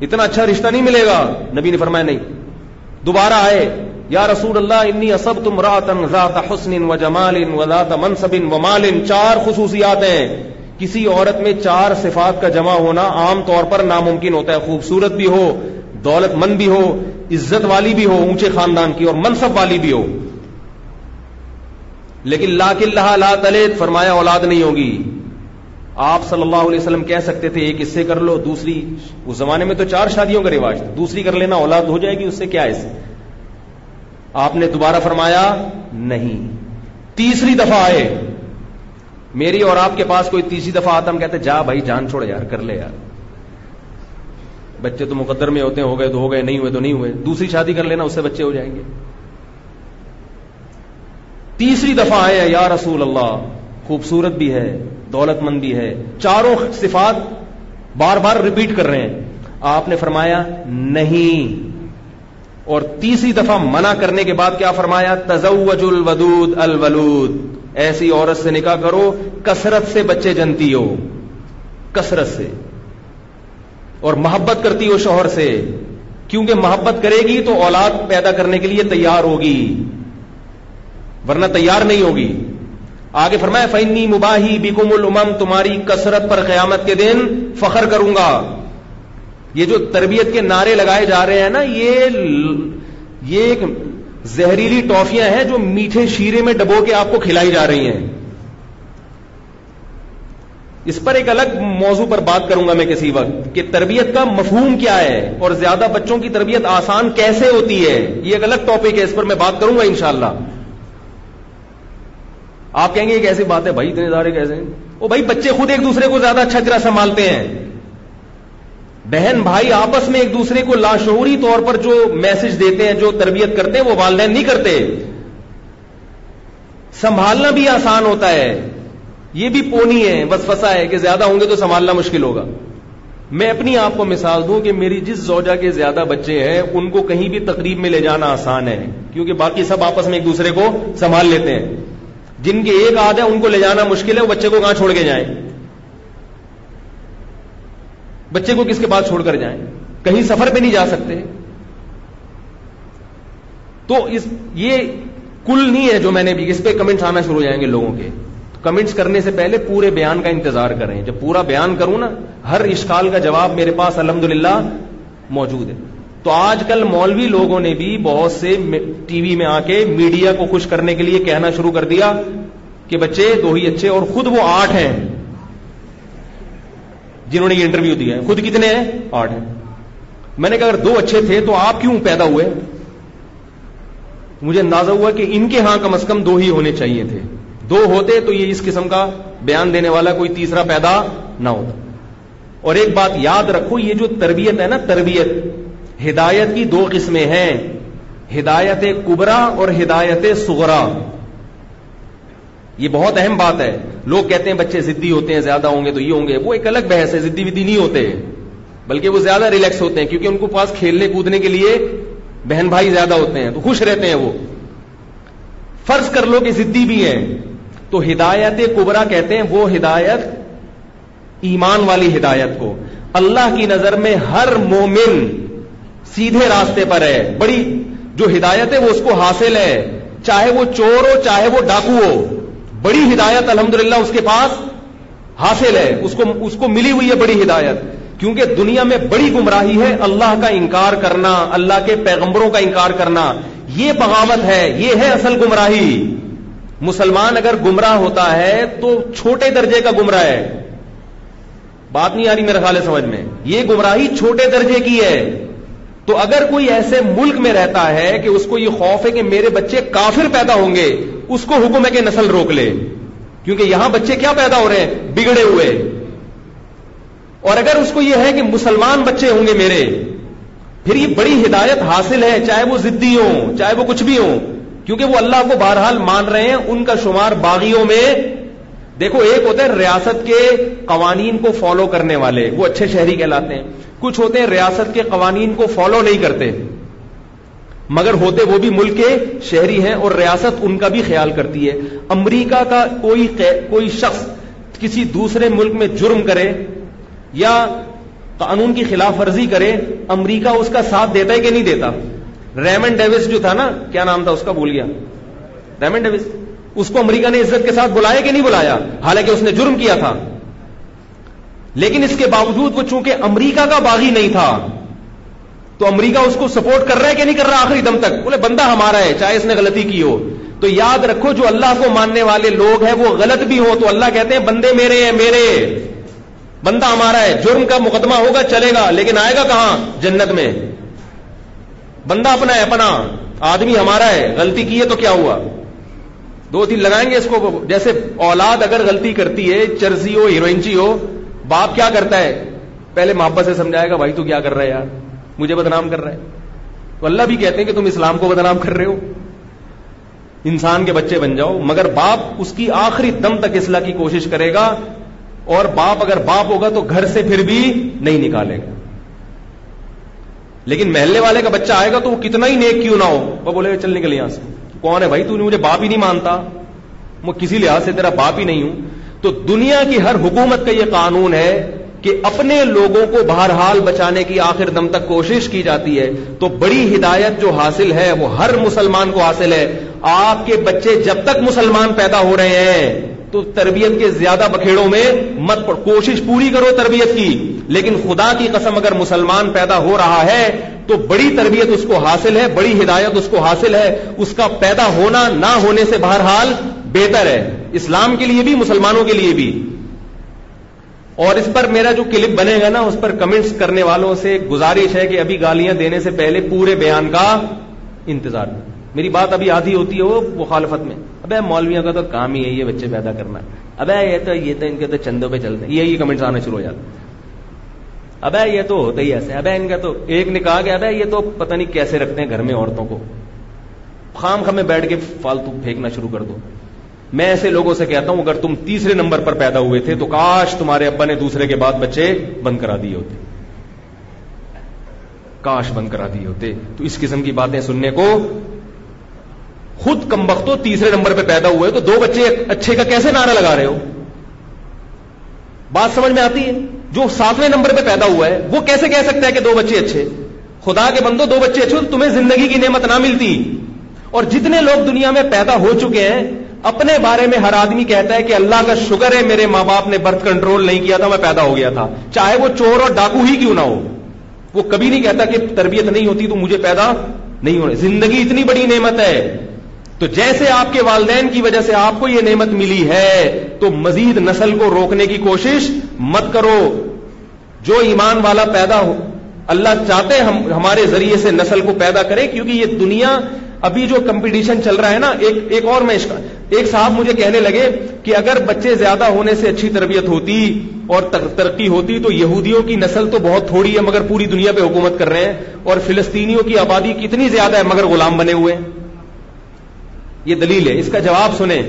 اتنا اچھا رشتہ نہیں ملے گا؟ نبی نے فرمایا نہیں۔ دوبارہ آئے، یا رسول اللہ انی اصبت امرأة ذات حسن وجمال وذات منصب ومال، 4 خصوصیات ہیں، کسی عورت میں 4 صفات کا جمع ہونا عام طور پر ناممکن ہوتا ہے. خوبصورت بھی ہو, دولت مند بھی ہو, عزت والی بھی ہو, اونچے خاندان کی, اور منصب والی بھی ہو. لیکن لاکن لہا لا تلد, فرمایا اولاد نہیں ہوگی. آپ صلی اللہ علیہ وسلم کہہ سکتے تھے ایک اس سے کر لو, دوسری, اس زمانے میں تو 4 شادیوں کا رواج تھا, دوسری کر لینا اولاد ہو جائے گی, اس سے کیا ہے. آپ نے دوبارہ فرمایا نہیں. تیسری دفعہ آئے, میری اور آپ کے پاس کوئی تیسری دفعہ آتا, ہم کہتے جا بھائی جان چھوڑ یار, کر لے یار, بچے تو مقدر میں ہوتے ہیں, ہو گئے تو ہو گئے, نہیں ہوئے تو نہیں ہوئے, دوسری شادی کر لینا, اس سے بچے ہو جائیں گے. تیسری دفعہ آئے, یا رسول اللہ خوبصورت بھی ہے, دولت مند بھی ہے, 4 صفات بار بار ریپیٹ کر رہے ہیں. آپ نے فرمایا نہیں. اور تیسری دفعہ منع کرنے کے بعد کیا فرمایا, تزوج الودود الولود, ایسی عورت سے نکاح کرو کثرت سے بچے جنتی ہو, کثرت سے, اور محبت کرتی ہو شوہر سے, کیونکہ محبت کرے گی تو اولاد پیدا کرنے کے لیے تیار ہوگی, ورنہ تیار نہیں ہوگی. آگے فرمایا فإنی مباہی بکم الامم, تمہاری کثرت پر قیامت کے دن فخر کروں گا. یہ جو تربیت کے نعرے لگائے جا رہے ہیں نا, یہ ایک زہریلی ٹافیاں ہیں جو میٹھے شیرے میں ڈبو کے آپ کو کھلائی جا رہی ہیں. اس پر ایک الگ موضوع پر بات کروں گا میں کسی وقت, کہ تربیت کا مفہوم کیا ہے اور زیادہ بچوں کی تربیت آسان کیسے ہوتی ہے. یہ ایک الگ ٹاپک ہے, اس پر میں بات کروں گا انشاءاللہ. آپ کہیں گے یہ کیسی بات ہے بھائی, اتنے سارے کیسے ہیں؟ وہ بھائی بچے خود ایک دوسرے کو زیادہ اچھا طرح سنبھالتے ہیں. بہن بھائی آپس میں ایک دوسرے کو لاشعوری طور پر جو میسج دیتے ہیں, جو تربیت کرتے ہیں, وہ والدین نہیں کرتے. سنبھالنا بھی آسان ہوتا ہے, یہ بھی پونی ہے, وسوسہ ہے کہ زیادہ ہوں گے تو سنبھالنا مشکل ہوگا. میں اپنی آپ کو مثال دوں کہ میری جس زوجہ کے زیادہ بچے ہیں ان کو کہیں بھی تقریب میں لے جانا آسان ہے, کیونکہ باقی سب آپس میں ایک دوسرے کو سنبھال لیتے ہیں. جن کے ایک آدھ ہے ان کو لے جانا مشکل ہے, وہ بچے کو کہاں چھوڑ کے جائیں, بچے کو کس کے پاس چھوڑ کر جائیں, کہیں سفر پہ نہیں جا سکتے. تو یہ کل نہیں ہے جو میں نے بھی, اس پہ کمنٹس آنا شروع ہو جائیں گے لوگوں کے. کمنٹس کرنے سے پہلے پورے بیان کا انتظار کریں. جب پورا بیان کروں نا, ہر اشکال کا جواب میرے پاس الحمدللہ موجود ہے. تو آج کل مولوی لوگوں نے بھی بہت سے ٹی وی میں آ کے میڈیا کو خوش کرنے کے لیے کہنا شروع کر دیا کہ بچے 2 ہی اچھے, اور خود وہ 8 ہیں جنہوں نے یہ انٹرویو دیا ہے. خود کتنے ہیں؟ 8 ہیں. میں نے کہا اگر 2 اچھے تھے تو آپ کیوں پیدا ہوئے؟ مجھے اندازہ ہوا کہ ان کے ہاں کم از کم 2 ہی ہونے چاہیے تھے. 2 ہوتے تو یہ اس قسم کا بیان دینے والا کوئی تیسرا پیدا نہ ہوتا. اور ایک بات یاد رکھو, یہ جو تربیت ہے نا, تربیت ہدایت کی 2 قسمیں ہیں, ہدایت کبرا اور ہدایت صغرا. یہ بہت اہم بات ہے. لوگ کہتے ہیں بچے ضدی ہوتے ہیں, زیادہ ہوں گے تو یہ ہوں گے, وہ ایک الگ بحث ہے. ضدی ودی نہیں ہوتے, بلکہ وہ زیادہ ریلیکس ہوتے ہیں, کیونکہ ان کو پاس کھیلنے کودنے کے لیے بہن بھائی زیادہ ہوتے ہیں, تو خوش رہتے ہیں وہ. فرض کر لو کہ ضدی بھی ہیں, تو ہدایت کبرا کہتے ہیں وہ ہدایت, ایمان والی ہدایت کو. اللہ کی نظر میں ہر مومن سیدھے راستے پر ہے. بڑی جو ہدایت ہے وہ اس کو حاصل ہے, چاہے وہ چور ہو چاہے وہ ڈاکو ہو. بڑی ہدایت الحمدللہ اس کے پاس حاصل ہے, اس کو ملی ہوئی ہے بڑی ہدایت. کیونکہ دنیا میں بڑی گمراہی ہے اللہ کا انکار کرنا, اللہ کے پیغمبروں کا انکار کرنا. یہ بغاوت ہے, یہ ہے اصل گمراہی. مسلمان اگر گمراہ ہوتا ہے تو چھوٹے درجے کا گمراہ ہے. بات نہیں آ رہی میرے خیال ہے سمجھ میں, یہ گمراہی چھوٹے درجے کی ہے. تو اگر کوئی ایسے ملک میں رہتا ہے کہ اس کو یہ خوف ہے کہ میرے بچے کافر پیدا ہوں گے, اس کو حکم ہے کہ نسل روک لے, کیونکہ یہاں بچے کیا پیدا ہو رہے ہیں؟ بگڑے ہوئے. اور اگر اس کو یہ ہے کہ مسلمان بچے ہوں گے میرے, پھر یہ بڑی ہدایت حاصل ہے, چاہے وہ ضدی ہوں چاہے وہ کچھ بھی ہوں, کیونکہ وہ اللہ کو بہرحال مان رہے ہیں. ان کا شمار باغیوں میں. دیکھو ایک ہوتے ہیں ریاست کے قوانین کو فالو کرنے والے, وہ اچھے شہری کہلاتے ہیں. کچھ ہوتے ہیں ریاست کے قوانین کو فالو نہیں کرتے, مگر ہوتے وہ بھی ملک کے شہری ہیں, اور ریاست ان کا بھی خیال کرتی ہے. امریکہ کا کوئی شخص کسی دوسرے ملک میں جرم کرے یا قانون کی خلاف ورزی کرے, امریکہ اس کا ساتھ دیتا ہے کہ نہیں دیتا؟ ریمنڈ ڈیوس جو تھا نا, کیا نام تھا اس کا, بھول گیا, ریمنڈ ڈیوس, اس کو امریکہ نے عزت کے ساتھ بلایا کہ نہیں بلایا, حالانکہ اس نے جرم کیا تھا. لیکن اس کے باوجود وہ چونکہ امریکہ کا باغی نہیں تھا تو امریکہ اس کو سپورٹ کر رہا ہے کہ نہیں کر رہا آخری دم تک؟ بولے بندہ ہمارا ہے چاہے اس نے غلطی کی ہو. تو یاد رکھو جو اللہ کو ماننے والے لوگ ہیں وہ غلط بھی ہو تو اللہ کہتے ہیں بندے میرے ہیں، میرے بندہ ہمارا ہے. جرم کا مقدمہ ہوگا چلے گا لیکن آئے گا کہاں؟ جنت میں. بندہ اپنا ہے، اپنا آدمی ہمارا ہے. غلطی کی ہے تو کیا ہوا؟ 2-3 لگائیں گے اس کو. جیسے اولاد اگر غلطی کرتی ہے، چرسی ہو، ہیروئنچی ہو، باپ کیا کرتا ہے؟ پہلے محبت سے سمجھائے گا بھائی تو کیا کر رہا ہے یار، مجھے بدنام کر رہا ہے. تو اللہ بھی کہتے ہیں کہ تم اسلام کو بدنام کر رہے ہو، انسان کے بچے بن جاؤ. مگر باپ اس کی آخری دم تک اصلاح کی کوشش کرے گا، اور باپ اگر باپ ہوگا تو گھر سے پھر بھی نہیں نکالے گا. لیکن محلے والے کا بچہ آئے گا تو وہ کتنا ہی نیک کیوں نہ ہو، وہ بولے گا چل نکل یہاں سے. کون ہے بھائی تو نے مجھے باپ ہی نہیں مانتا، میں کسی لحاظ سے تیرا باپ ہی نہیں ہوں. تو دنیا کی ہر حکومت کا یہ قانون ہے کہ اپنے لوگوں کو بہرحال بچانے کی آخر دم تک کوشش کی جاتی ہے. تو بڑی ہدایت جو حاصل ہے وہ ہر مسلمان کو حاصل ہے. آپ کے بچے جب تک مسلمان پیدا ہو رہے ہیں تو تربیت کے زیادہ بکھیڑوں میں مت پڑ، کوشش پوری کرو تربیت کی. لیکن خدا کی قسم اگر مسلمان پیدا ہو رہا ہے تو بڑی تربیت اس کو حاصل ہے، بڑی ہدایت اس کو حاصل ہے. اس کا پیدا ہونا نہ ہونے سے بہرحال بہتر ہے، اسلام کے لیے بھی مسلمانوں کے لیے بھی. اور اس پر میرا جو کلپ بنے گا نا اس پر کمنٹس کرنے والوں سے گزارش ہے کہ ابھی گالیاں دینے سے پہلے پورے بیان کا انتظار. میری بات ابھی آدھی ہوتی ہے وہ مخالفت میں، ابے مولویوں کا تو کام ہی ہے یہ بچے پیدا کرنا، ابے یہ تو ان کے تو چندوں پہ چلتے ہیں، یہی کمنٹس آنا شروع ہو جاتے ہیں. ابے یہ تو ہوتا ہی ایسے، ابے ان کا تو ایک نے کہا کہ ابے یہ تو پتہ نہیں کیسے رکھتے ہیں گھر میں عورتوں کو، خام خامے بیٹھ کے فالتو پھینکنا شروع کر دو. میں ایسے لوگوں سے کہتا ہوں اگر تم تیسرے نمبر پر پیدا ہوئے تھے تو کاش تمہارے ابا نے دوسرے کے بعد بچے بند کرا دیے ہوتے، کاش بند کرا دیے ہوتے. تو اس قسم کی باتیں سننے کو، خود کمبختو تیسرے نمبر پہ پیدا ہوئے تو 2 بچے اچھے کا کیسے نعرہ لگا رہے ہو؟ بات سمجھ میں آتی ہے؟ جو 7ویں نمبر پہ پیدا ہوا ہے وہ کیسے کہہ سکتا ہے کہ 2 بچے اچھے؟ خدا کے بندو 2 بچے اچھے تو تمہیں زندگی کی نعمت نہ ملتی. اور جتنے لوگ دنیا میں پیدا ہو چکے ہیں اپنے بارے میں ہر آدمی کہتا ہے کہ اللہ کا شکر ہے میرے ماں باپ نے برتھ کنٹرول نہیں کیا تھا، میں پیدا ہو گیا تھا، چاہے وہ چور اور ڈاکو ہی کیوں نہ ہو. وہ کبھی نہیں کہتا کہ تربیت نہیں ہوتی تو مجھے پیدا نہیں ہونے. زندگی اتنی بڑی نعمت ہے، تو جیسے آپ کے والدین کی وجہ سے آپ کو یہ نعمت ملی ہے تو مزید نسل کو روکنے کی کوشش مت کرو. جو ایمان والا پیدا ہو، اللہ چاہتے ہمارے ذریعے سے نسل کو پیدا کرے، کیونکہ یہ دنیا ابھی جو کمپٹیشن چل رہا ہے نا، ایک اور میں ایک صاحب مجھے کہنے لگے کہ اگر بچے زیادہ ہونے سے اچھی تربیت ہوتی اور ترقی ہوتی تو یہودیوں کی نسل تو بہت تھوڑی ہے مگر پوری دنیا پہ حکومت کر رہے ہیں، اور فلسطینیوں کی آبادی کتنی زیادہ ہے مگر غلام بنے ہوئے ہیں. یہ دلیل ہے. اس کا جواب سنیں.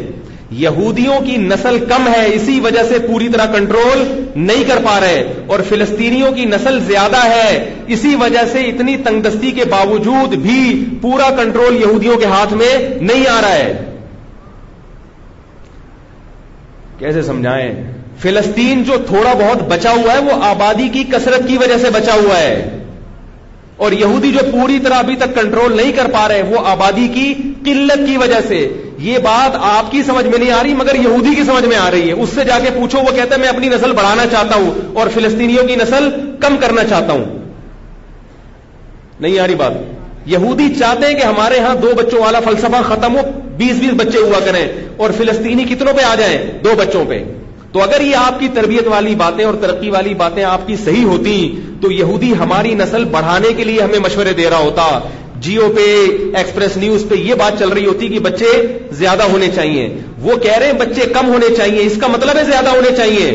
یہودیوں کی نسل کم ہے اسی وجہ سے پوری طرح کنٹرول نہیں کر پا رہے، اور فلسطینیوں کی نسل زیادہ ہے اسی وجہ سے اتنی تنگ دستی کے باوجود بھی پورا کنٹرول یہودیوں کے ہاتھ میں نہیں آ رہا ہے. کیسے سمجھائیں؟ فلسطین جو تھوڑا بہت بچا ہوا ہے وہ آبادی کی کثرت کی وجہ سے بچا ہوا ہے، اور یہودی جو پوری طرح ابھی تک کنٹرول نہیں کر پا رہے وہ آبادی کی قلت کی وجہ سے. یہ بات آپ کی سمجھ میں نہیں آ رہی مگر یہودی کی سمجھ میں آ رہی ہے. اس سے جا کے پوچھو، وہ کہتا ہے میں اپنی نسل بڑھانا چاہتا ہوں اور فلسطینیوں کی نسل کم کرنا چاہتا ہوں. نہیں آ رہی بات؟ یہودی چاہتے ہیں کہ ہمارے ہاں 2 بچوں والا فلسفہ ختم ہو، 20 بچے ہوا کریں، اور فلسطینی کتنوں پہ آ جائیں؟ 2 بچوں پہ. تو اگر یہ آپ کی تربیت والی باتیں اور ترقی والی باتیں آپ کی صحیح ہوتی تو یہودی ہماری نسل بڑھانے کے لیے ہمیں مشورے دے رہا ہوتا. جیو پہ، ایکسپریس نیوز پہ یہ بات چل رہی ہوتی کہ بچے زیادہ ہونے چاہیے. وہ کہہ رہے ہیں بچے کم ہونے چاہیے، اس کا مطلب ہے زیادہ ہونے چاہیے.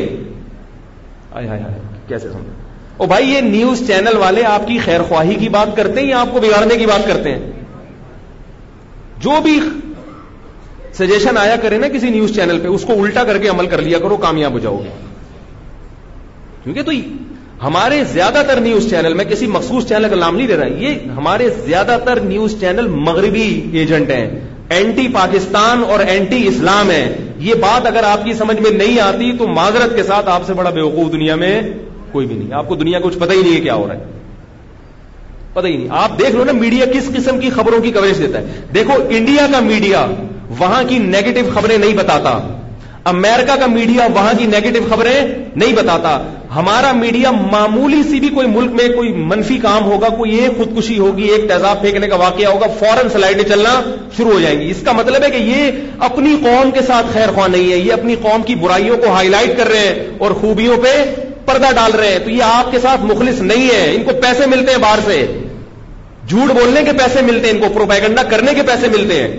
کیسے سمجھ؟ او بھائی یہ نیوز چینل والے آپ کی خیر خواہی کی بات کرتے ہیں یا آپ کو بگاڑنے کی بات کرتے ہیں؟ جو بھی سجیشن آیا کرے نا کسی نیوز چینل پہ اس کو الٹا کر کے عمل کر لیا کرو، کامیاب ہو جاؤ گے. کیونکہ تو ہمارے زیادہ تر نیوز چینل، میں کسی مخصوص چینل کا نام نہیں لے رہا، یہ ہمارے زیادہ تر نیوز چینل مغربی ایجنٹ ہیں، اینٹی پاکستان اور اینٹی اسلام ہیں. یہ بات اگر آپ کی سمجھ میں نہیں آتی تو معذرت کے ساتھ آپ سے بڑا بیوقوف دنیا میں کوئی بھی نہیں. آپ کو دنیا کچھ پتہ ہی نہیں ہے کیا ہو رہا ہے، پتہ ہی نہیں. آپ دیکھ لو نا میڈیا کس قسم کی خبروں کی کوریج دیتا ہے. دیکھو انڈیا کا میڈیا وہاں کی نیگیٹو خبریں نہیں بتاتا. امریکہ کا میڈیا وہاں کی نیگیٹو خبریں نہیں بتاتا. ہمارا میڈیا معمولی سی بھی کوئی ملک میں کوئی منفی کام ہوگا, کوئی ایک خودکشی ہوگی, ایک تیزاب پھینکنے کا واقعہ ہوگا, فوراً سلائڈیں چلنا شروع ہو جائیں گی. اس کا مطلب ہے کہ یہ اپنی قوم کے ساتھ خیر خواہ نہیں ہے, یہ اپنی قوم کی برائیوں کو ہائی لائٹ کر رہے ہیں اور خوبیوں پہ پردہ ڈال رہے ہیں. تو یہ آپ کے ساتھ مخلص نہیں ہے. ان کو پیسے ملتے ہیں باہر سے, جھوٹ بولنے کے پیسے ملتے ہیں, ان کو پروپیگنڈا کرنے کے پیسے ملتے ہیں.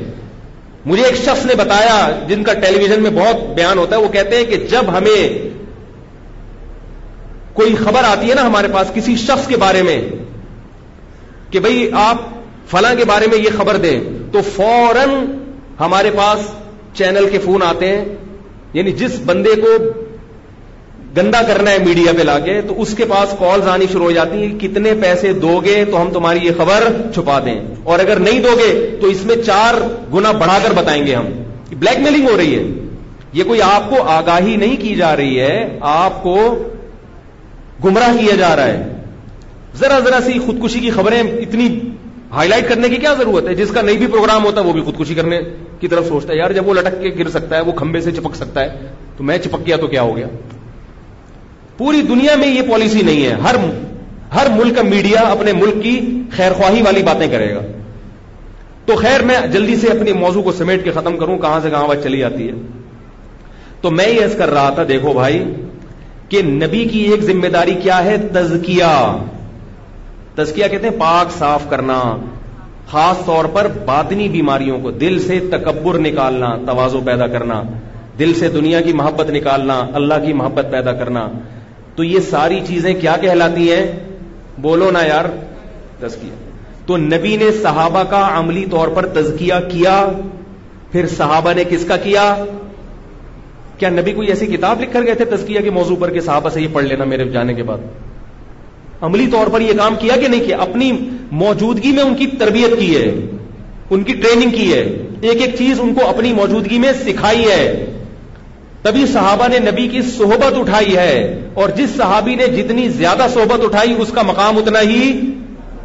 مجھے ایک شخص نے بتایا جن کا ٹیلی ویژن میں بہت بیان ہوتا ہے, وہ کہتے ہیں کہ جب ہمیں کوئی خبر آتی ہے نا ہمارے پاس کسی شخص کے بارے میں کہ بھئی آپ فلاں کے بارے میں یہ خبر دیں, تو فوراً ہمارے پاس چینل کے فون آتے ہیں. یعنی جس بندے کو گندا کرنا ہے میڈیا پہ لا کے, تو اس کے پاس کالز آنی شروع ہو جاتی ہیں, کتنے پیسے دو گے تو ہم تمہاری یہ خبر چھپا دیں, اور اگر نہیں دو گے تو اس میں 4 گنا بڑھا کر بتائیں گے ہم. بلیک میلنگ ہو رہی ہے. یہ کوئی آپ کو آگاہی نہیں کی جا رہی ہے, آپ کو گمراہ کیا جا رہا ہے. ذرا سی خودکشی کی خبریں اتنی ہائی لائٹ کرنے کی کیا ضرورت ہے؟ جس کا نہیں بھی پروگرام ہوتا وہ بھی خودکشی کرنے کی طرف سوچتا ہے. یار جب وہ لٹک کے گر سکتا ہے, وہ کھمبے سے چپک سکتا ہے, تو میں چپک گیا تو کیا ہو گیا؟ پوری دنیا میں یہ پالیسی نہیں ہے. ہر ملک کا میڈیا اپنے ملک کی خیر خواہی والی باتیں کرے گا. تو خیر میں جلدی سے اپنی موضوع کو سمیٹ کے ختم کروں, کہاں سے کہاں بات چلی جاتی ہے. تو میں یہ عرض کر رہا تھا, دیکھو بھائی کہ نبی کی ایک ذمہ داری کیا ہے؟ تزکیہ. تزکیہ کہتے ہیں پاک صاف کرنا, خاص طور پر باطنی بیماریوں کو, دل سے تکبر نکالنا, تواضع پیدا کرنا, دل سے دنیا کی محبت نکالنا, اللہ کی محبت پیدا کرنا. تو یہ ساری چیزیں کیا کہلاتی ہیں؟ بولو نا یار, تزکیہ. تو نبی نے صحابہ کا عملی طور پر تزکیہ کیا. پھر صحابہ نے کس کا کیا؟ کیا نبی کوئی ایسی کتاب لکھ کر گئے تھے تزکیہ کے موضوع پر کہ صحابہ سے یہ پڑھ لینا میرے جانے کے بعد؟ عملی طور پر یہ کام کیا کہ نہیں کیا؟ اپنی موجودگی میں ان کی تربیت کی ہے, ان کی ٹریننگ کی ہے, ایک ایک چیز ان کو اپنی موجودگی میں سکھائی ہے. تبھی صحابہ نے نبی کی صحبت اٹھائی ہے, اور جس صحابی نے جتنی زیادہ صحبت اٹھائی اس کا مقام اتنا ہی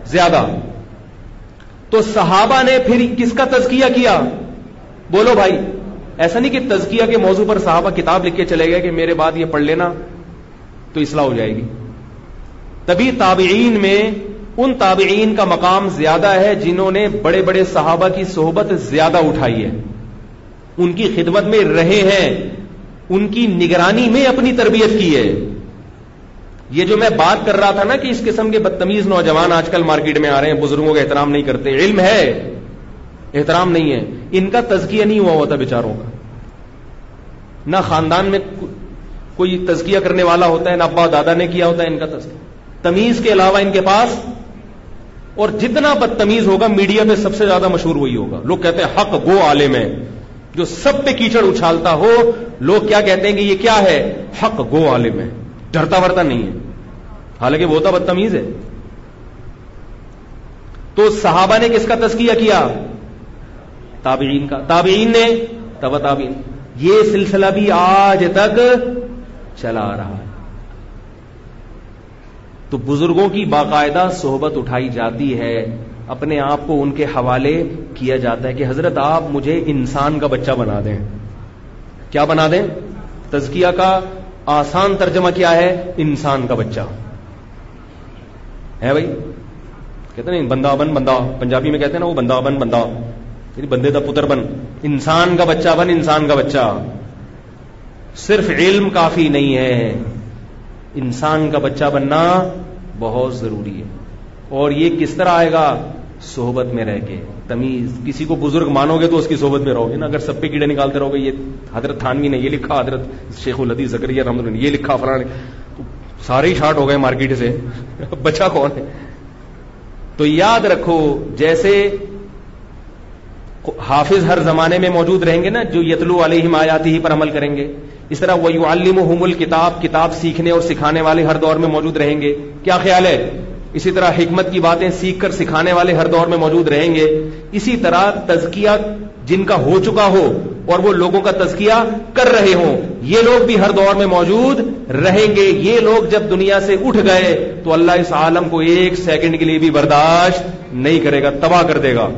زیادہ. تو صحابہ نے پھر کس کا تزکیہ کیا؟ بولو بھائی. ایسا نہیں کہ تزکیہ کے موضوع پر صحابہ کتاب لکھ کے چلے گئے کہ میرے بعد یہ پڑھ لینا تو اصلاح ہو جائے گی. تبھی تابعین میں ان تابعین کا مقام زیادہ ہے جنہوں نے بڑے بڑے صحابہ کی صحبت زیادہ اٹھائی ہے, ان کی خدمت میں رہے ہیں, ان کی نگرانی میں اپنی تربیت کی ہے. یہ جو میں بات کر رہا تھا نا کہ اس قسم کے بدتمیز نوجوان آج کل مارکیٹ میں آ رہے ہیں, بزرگوں کا احترام نہیں کرتے, علم ہے احترام نہیں ہے, ان کا تزکیہ نہیں ہوا ہوتا بیچاروں کا. نہ خاندان میں کوئی تزکیہ کرنے والا ہوتا ہے, نہ ابا دادا نے کیا ہوتا ہے ان کا تزکیہ. تمیز کے علاوہ ان کے پاس, اور جتنا بدتمیز ہوگا میڈیا پہ سب سے زیادہ مشہور وہی ہوگا. لوگ کہتے ہیں حق گو عالم ہے, جو سب پہ کیچڑ اچھالتا ہو. لوگ کیا کہتے ہیں کہ یہ کیا ہے؟ حق گو عالم ہے, ڈرتا ورتا نہیں ہے, حالانکہ وہ تو بدتمیز ہے. تو صحابہ نے کس کا تزکیہ کیا؟ تابعین کا. تابعین نے تبع تابعین. یہ سلسلہ بھی آج تک چلا آ رہا ہے. تو بزرگوں کی باقاعدہ صحبت اٹھائی جاتی ہے, اپنے آپ کو ان کے حوالے کیا جاتا ہے کہ حضرت آپ مجھے انسان کا بچہ بنا دیں. کیا بنا دیں؟ تزکیہ کا آسان ترجمہ کیا ہے؟ انسان کا بچہ ہے. بھائی کہتے ہیں بندہ بن, بندہ پنجابی میں کہتے ہیں نا, وہ بندہ بن, بندہ یعنی بندے دا پتر بن. انسان کا بچہ بن, انسان کا بچہ. صرف علم کافی نہیں ہے, انسان کا بچہ بننا بہت ضروری ہے. اور یہ کس طرح آئے گا؟ صحبت میں رہ کے. تمیز. کسی کو بزرگ مانو گے تو اس کی صحبت میں رہو گے نا. اگر سب پہ کیڑے نکالتے رہو گے, یہ حضرت تھانوی نے یہ لکھا, حضرت شیخ الحدیث زکریا رحمۃ اللہ نے یہ لکھا, فلاں, تو سارے ہی شارٹ ہو گئے مارکیٹ سے, بچہ کون ہے؟ تو یاد رکھو, جیسے حافظ ہر زمانے میں موجود رہیں گے نا, جو یتلو علیہم آیاتہ ہی پر عمل کریں گے, اس طرح وَيُعَلِّمُهُمُ الْكِتَابَ, کتاب سیکھنے اور سکھانے والے ہر دور میں موجود رہیں گے. کیا خیال ہے؟ اسی طرح حکمت کی باتیں سیکھ کر سکھانے والے ہر دور میں موجود رہیں گے. اسی طرح تزکیہ جن کا ہو چکا ہو اور وہ لوگوں کا تزکیہ کر رہے ہوں, یہ لوگ بھی ہر دور میں موجود رہیں گے. یہ لوگ جب دنیا سے اٹھ گئے تو اللہ اس عالم کو ایک سیکنڈ کے لیے بھی برداشت نہیں کرے گا, تباہ کر دے گا.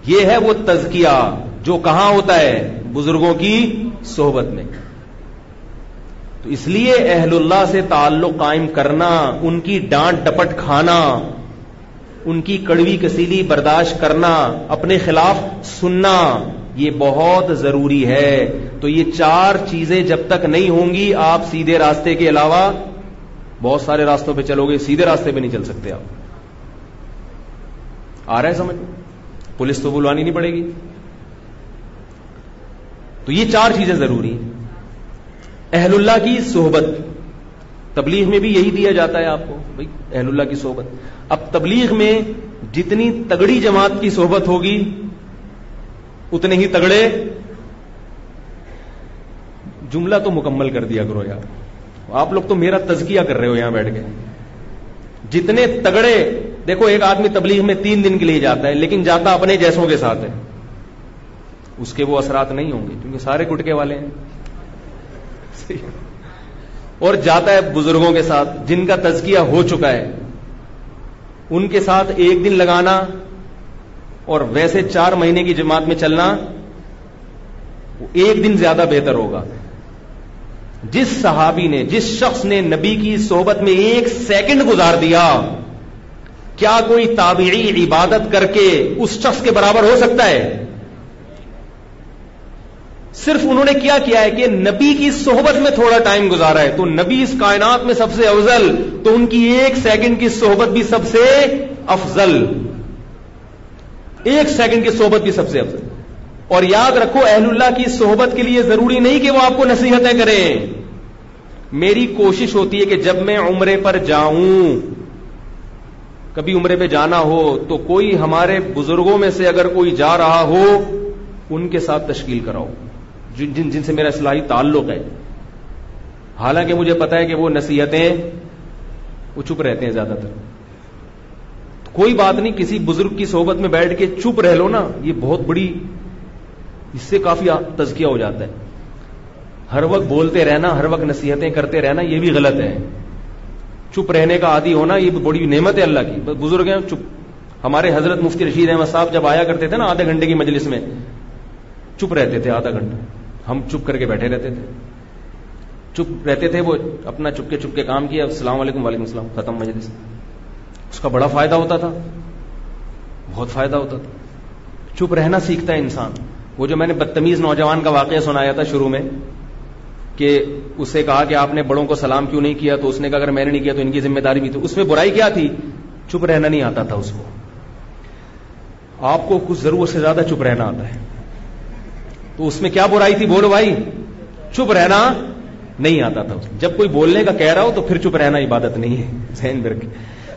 یہ ہے وہ تزکیہ. جو کہاں ہوتا ہے؟ بزرگوں کی صحبت میں. تو اس لیے اہل اللہ سے تعلق قائم کرنا، ان کی ڈانٹ ڈپٹ کھانا، ان کی کڑوی کسیلی برداشت کرنا، اپنے خلاف سننا، یہ بہت ضروری ہے. تو یہ 4 چیزیں جب تک نہیں ہوں گی آپ سیدھے راستے کے علاوہ بہت سارے راستوں پہ چلو گے، سیدھے راستے پہ نہیں چل سکتے آپ. آ رہا ہے سمجھ؟ پولیس تو بلوانی نہیں پڑے گی. تو یہ 4 چیزیں ضروری ہیں. اہل اللہ کی صحبت، تبلیغ میں بھی یہی دیا جاتا ہے آپ کو بھائی اہل اللہ کی صحبت. اب تبلیغ میں جتنی تگڑی جماعت کی صحبت ہوگی اتنے ہی تگڑے. جملہ تو مکمل کر دیا کرو یار، آپ لوگ تو میرا تزکیہ کر رہے ہو یہاں بیٹھ کے. جتنے تگڑے، دیکھو ایک آدمی تبلیغ میں 3 دن کے لیے جاتا ہے لیکن جاتا اپنے جیسوں کے ساتھ ہے، اس کے وہ اثرات نہیں ہوں گے کیونکہ سارے گٹکے والے ہیں. اور جاتا ہے بزرگوں کے ساتھ جن کا تزکیہ ہو چکا ہے، ان کے ساتھ 1 دن لگانا اور ویسے 4 مہینے کی جماعت میں چلنا 1 دن زیادہ بہتر ہوگا. جس صحابی نے، جس شخص نے نبی کی صحبت میں 1 سیکنڈ گزار دیا، کیا کوئی تابعی عبادت کر کے اس شخص کے برابر ہو سکتا ہے؟ صرف انہوں نے کیا ہے کہ نبی کی صحبت میں تھوڑا ٹائم گزارا ہے، تو نبی اس کائنات میں سب سے افضل، تو ان کی 1 سیکنڈ کی صحبت بھی سب سے افضل، 1 سیکنڈ کی صحبت بھی سب سے افضل. اور یاد رکھو اہل اللہ کی صحبت کے لیے ضروری نہیں کہ وہ آپ کو نصیحتیں کریں. میری کوشش ہوتی ہے کہ جب میں عمرے پر جاؤں، کبھی عمرے پہ جانا ہو تو کوئی ہمارے بزرگوں میں سے اگر کوئی جا رہا ہو ان کے ساتھ تشکیل کراؤ جن سے میرا اصلاحی تعلق ہے. حالانکہ مجھے پتا ہے کہ وہ نصیحتیں وہ چپ رہتے ہیں زیادہ تر. کوئی بات نہیں، کسی بزرگ کی صحبت میں بیٹھ کے چپ رہ لو نا، یہ بہت بڑی، اس سے کافی تزکیہ ہو جاتا ہے. ہر وقت بولتے رہنا، ہر وقت نصیحتیں کرتے رہنا یہ بھی غلط ہے. چپ رہنے کا عادی ہونا یہ بڑی نعمت ہے اللہ کی. بزرگ ہیں چپ. ہمارے حضرت مفتی رشید احمد صاحب جب آیا کرتے تھے نا آدھے گھنٹے کی مجلس میں، چپ رہتے تھے آدھا گھنٹہ، ہم چپ کر کے بیٹھے رہتے تھے. چپ رہتے تھے، وہ اپنا چپ کے کام کیا، السلام علیکم وعلیکم السلام، ختم مجلس. اس کا بڑا فائدہ ہوتا تھا، بہت فائدہ ہوتا تھا. چپ رہنا سیکھتا ہے انسان. وہ جو میں نے بدتمیز نوجوان کا واقعہ سنایا تھا شروع میں کہ اس سے کہا کہ آپ نے بڑوں کو سلام کیوں نہیں کیا، تو اس نے کہا اگر میں نے نہیں کیا تو ان کی ذمہ داری بھی تھی. اس میں برائی کیا تھی؟ چپ رہنا نہیں آتا تھا اس کو. آپ کو کچھ ضرورت سے زیادہ چپ رہنا آتا ہے، تو اس میں کیا برائی تھی؟ بولو بھائی، چپ رہنا نہیں آتا تھا. جب کوئی بولنے کا کہہ رہا ہو تو پھر چپ رہنا عبادت نہیں ہے، ذہن میں رکھیں.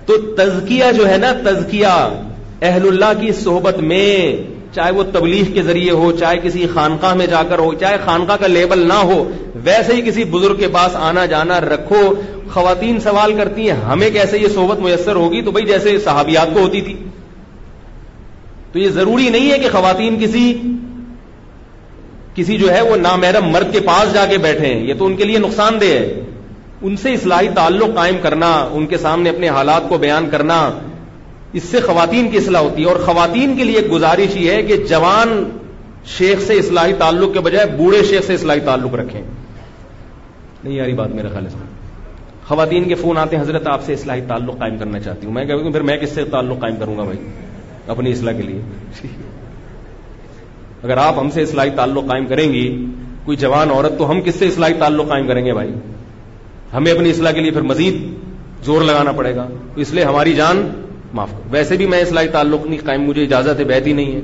تو تزکیہ جو ہے نا، تزکیہ اہل اللہ کی صحبت میں، چاہے وہ تبلیغ کے ذریعے ہو، چاہے کسی خانقاہ میں جا کر ہو، چاہے خانقاہ کا لیبل نہ ہو، ویسے ہی کسی بزرگ کے پاس آنا جانا رکھو. خواتین سوال کرتی ہیں ہمیں کیسے یہ صحبت میسر ہوگی؟ تو بھائی جیسے صحابیات کو ہوتی تھی. تو یہ ضروری نہیں ہے کہ خواتین کسی جو ہے وہ نامحرم مرد کے پاس جا کے بیٹھے ہیں، یہ تو ان کے لیے نقصان دہ ہے. ان سے اصلاحی تعلق قائم کرنا، ان کے سامنے اپنے حالات کو بیان کرنا، اس سے خواتین کی اصلاح ہوتی ہے. اور خواتین کے لیے ایک گزارش یہ ہے کہ جوان شیخ سے اصلاحی تعلق کے بجائے بوڑھے شیخ سے اصلاحی تعلق رکھیں. نہیں یاری بات میرا خیال ہے. خواتین کے فون آتے ہیں حضرت آپ سے اصلاحی تعلق قائم کرنا چاہتی ہوں. میں کہوں پھر میں کس سے تعلق قائم کروں گا بھائی اپنی اصلاح کے لیے؟ اگر آپ ہم سے اصلاحی تعلق قائم کریں گی کوئی جوان عورت، تو ہم کس سے اصلاحی تعلق قائم کریں گے بھائی؟ ہمیں اپنی اصلاح کے لیے پھر مزید زور لگانا پڑے گا. تو اس لیے ہماری جان معاف کرو. ویسے بھی میں اصلاحی تعلق نہیں قائم، مجھے اجازت ہے، بیعت ہی نہیں ہے.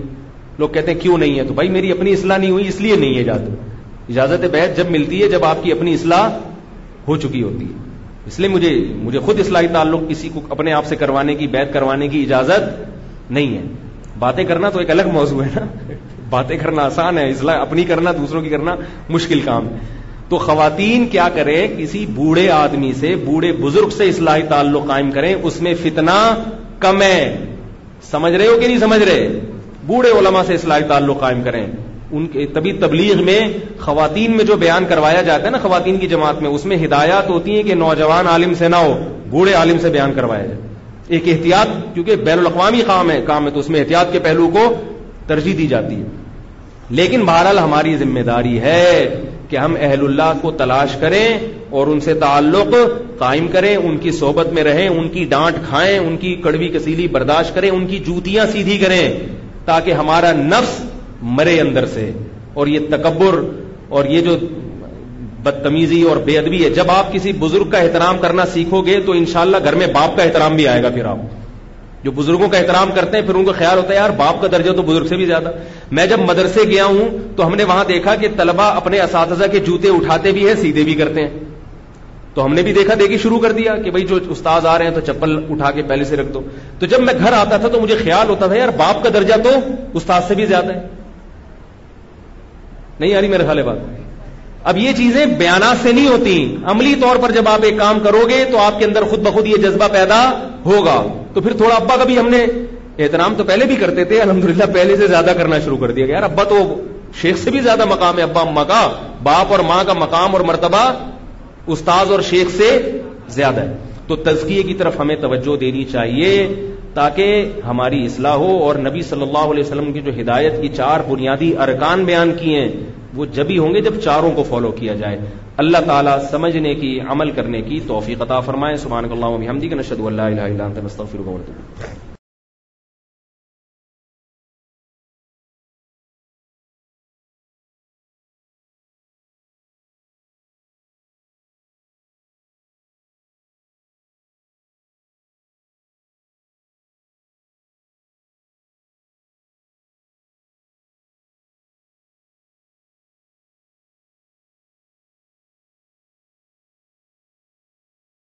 لوگ کہتے ہیں کیوں نہیں ہے؟ تو بھائی میری اپنی اصلاح نہیں ہوئی اس لیے نہیں ہے اجازت. اجازت بیعت جب ملتی ہے جب آپ کی اپنی اصلاح ہو چکی ہوتی ہے. اس لیے مجھے خود اصلاحی تعلق کسی کو اپنے آپ سے کروانے کی، بیعت کروانے کی اجازت نہیں ہے. باتیں کرنا تو ایک الگ موضوع ہے نا. باتیں کرنا آسان ہے، اصلاح اپنی کرنا، دوسروں کی کرنا مشکل کام ہے. تو خواتین کیا کریں؟ کسی بوڑھے آدمی سے، بوڑھے بزرگ سے اصلاحی تعلق قائم کریں، اس میں فتنہ کم ہے. سمجھ رہے ہو کہ نہیں سمجھ رہے؟ بوڑھے علماء سے اصلاحی تعلق قائم کریں. ان کے تبھی تبلیغ میں خواتین میں جو بیان کروایا جاتا ہے نا خواتین کی جماعت میں، اس میں ہدایات ہوتی ہیں کہ نوجوان عالم سے نہ ہو، بوڑھے عالم سے بیان کروایا جائے. ایک احتیاط، کیونکہ بین الاقوامی کام ہے تو اس میں احتیاط کے پہلو کو ترجیح دی جاتی ہے. لیکن بہرحال ہماری ذمہ داری ہے کہ ہم اہل اللہ کو تلاش کریں اور ان سے تعلق قائم کریں، ان کی صحبت میں رہیں، ان کی ڈانٹ کھائیں، ان کی کڑوی کسیلی برداشت کریں، ان کی جوتیاں سیدھی کریں، تاکہ ہمارا نفس مرے اندر سے. اور یہ تکبر اور یہ جو بدتمیزی اور بے ادبی ہے، جب آپ کسی بزرگ کا احترام کرنا سیکھو گے تو انشاءاللہ گھر میں باپ کا احترام بھی آئے گا. پھر آپ جو بزرگوں کا احترام کرتے ہیں پھر ان کو خیال ہوتا ہے یار باپ کا درجہ تو بزرگ سے بھی زیادہ. میں جب مدرسے گیا ہوں تو ہم نے وہاں دیکھا کہ طلبہ اپنے اساتذہ کے جوتے اٹھاتے بھی ہیں، سیدھے بھی کرتے ہیں. تو ہم نے بھی دیکھا دیکھی شروع کر دیا کہ بھائی جو استاد آ رہے ہیں تو چپل اٹھا کے پہلے سے رکھ دو. تو جب میں گھر آتا تھا تو مجھے خیال ہوتا تھا یار باپ کا درجہ تو استاد سے بھی زیادہ ہے. نہیں آ رہی میرے خیال بات؟ اب یہ چیزیں بیانات سے نہیں ہوتی، عملی طور پر جب آپ ایک کام کرو گے تو آپ کے اندر خود بخود یہ جذبہ پیدا ہوگا. تو پھر تھوڑا ابا کا بھی ہم نے احترام تو پہلے بھی کرتے تھے، الحمدللہ پہلے سے زیادہ کرنا شروع کر دیا کہ یار ابا تو شیخ سے بھی زیادہ مقام ہے، ابا اماں کا، باپ اور ماں کا مقام اور مرتبہ استاذ اور شیخ سے زیادہ ہے. تو تزکیے کی طرف ہمیں توجہ دینی چاہیے تاکہ ہماری اصلاح ہو. اور نبی صلی اللہ علیہ وسلم کی جو ہدایت کی 4 بنیادی ارکان بیان کیے ہیں وہ جبھی ہوں گے جب چاروں کو فالو کیا جائے. اللہ تعالیٰ سمجھنے کی، عمل کرنے کی توفیق عطا فرمائے. سبحانک اللہم و بحمدک، نشہد ان لا الہ الا انت، نستغفرک و نتوب الیک.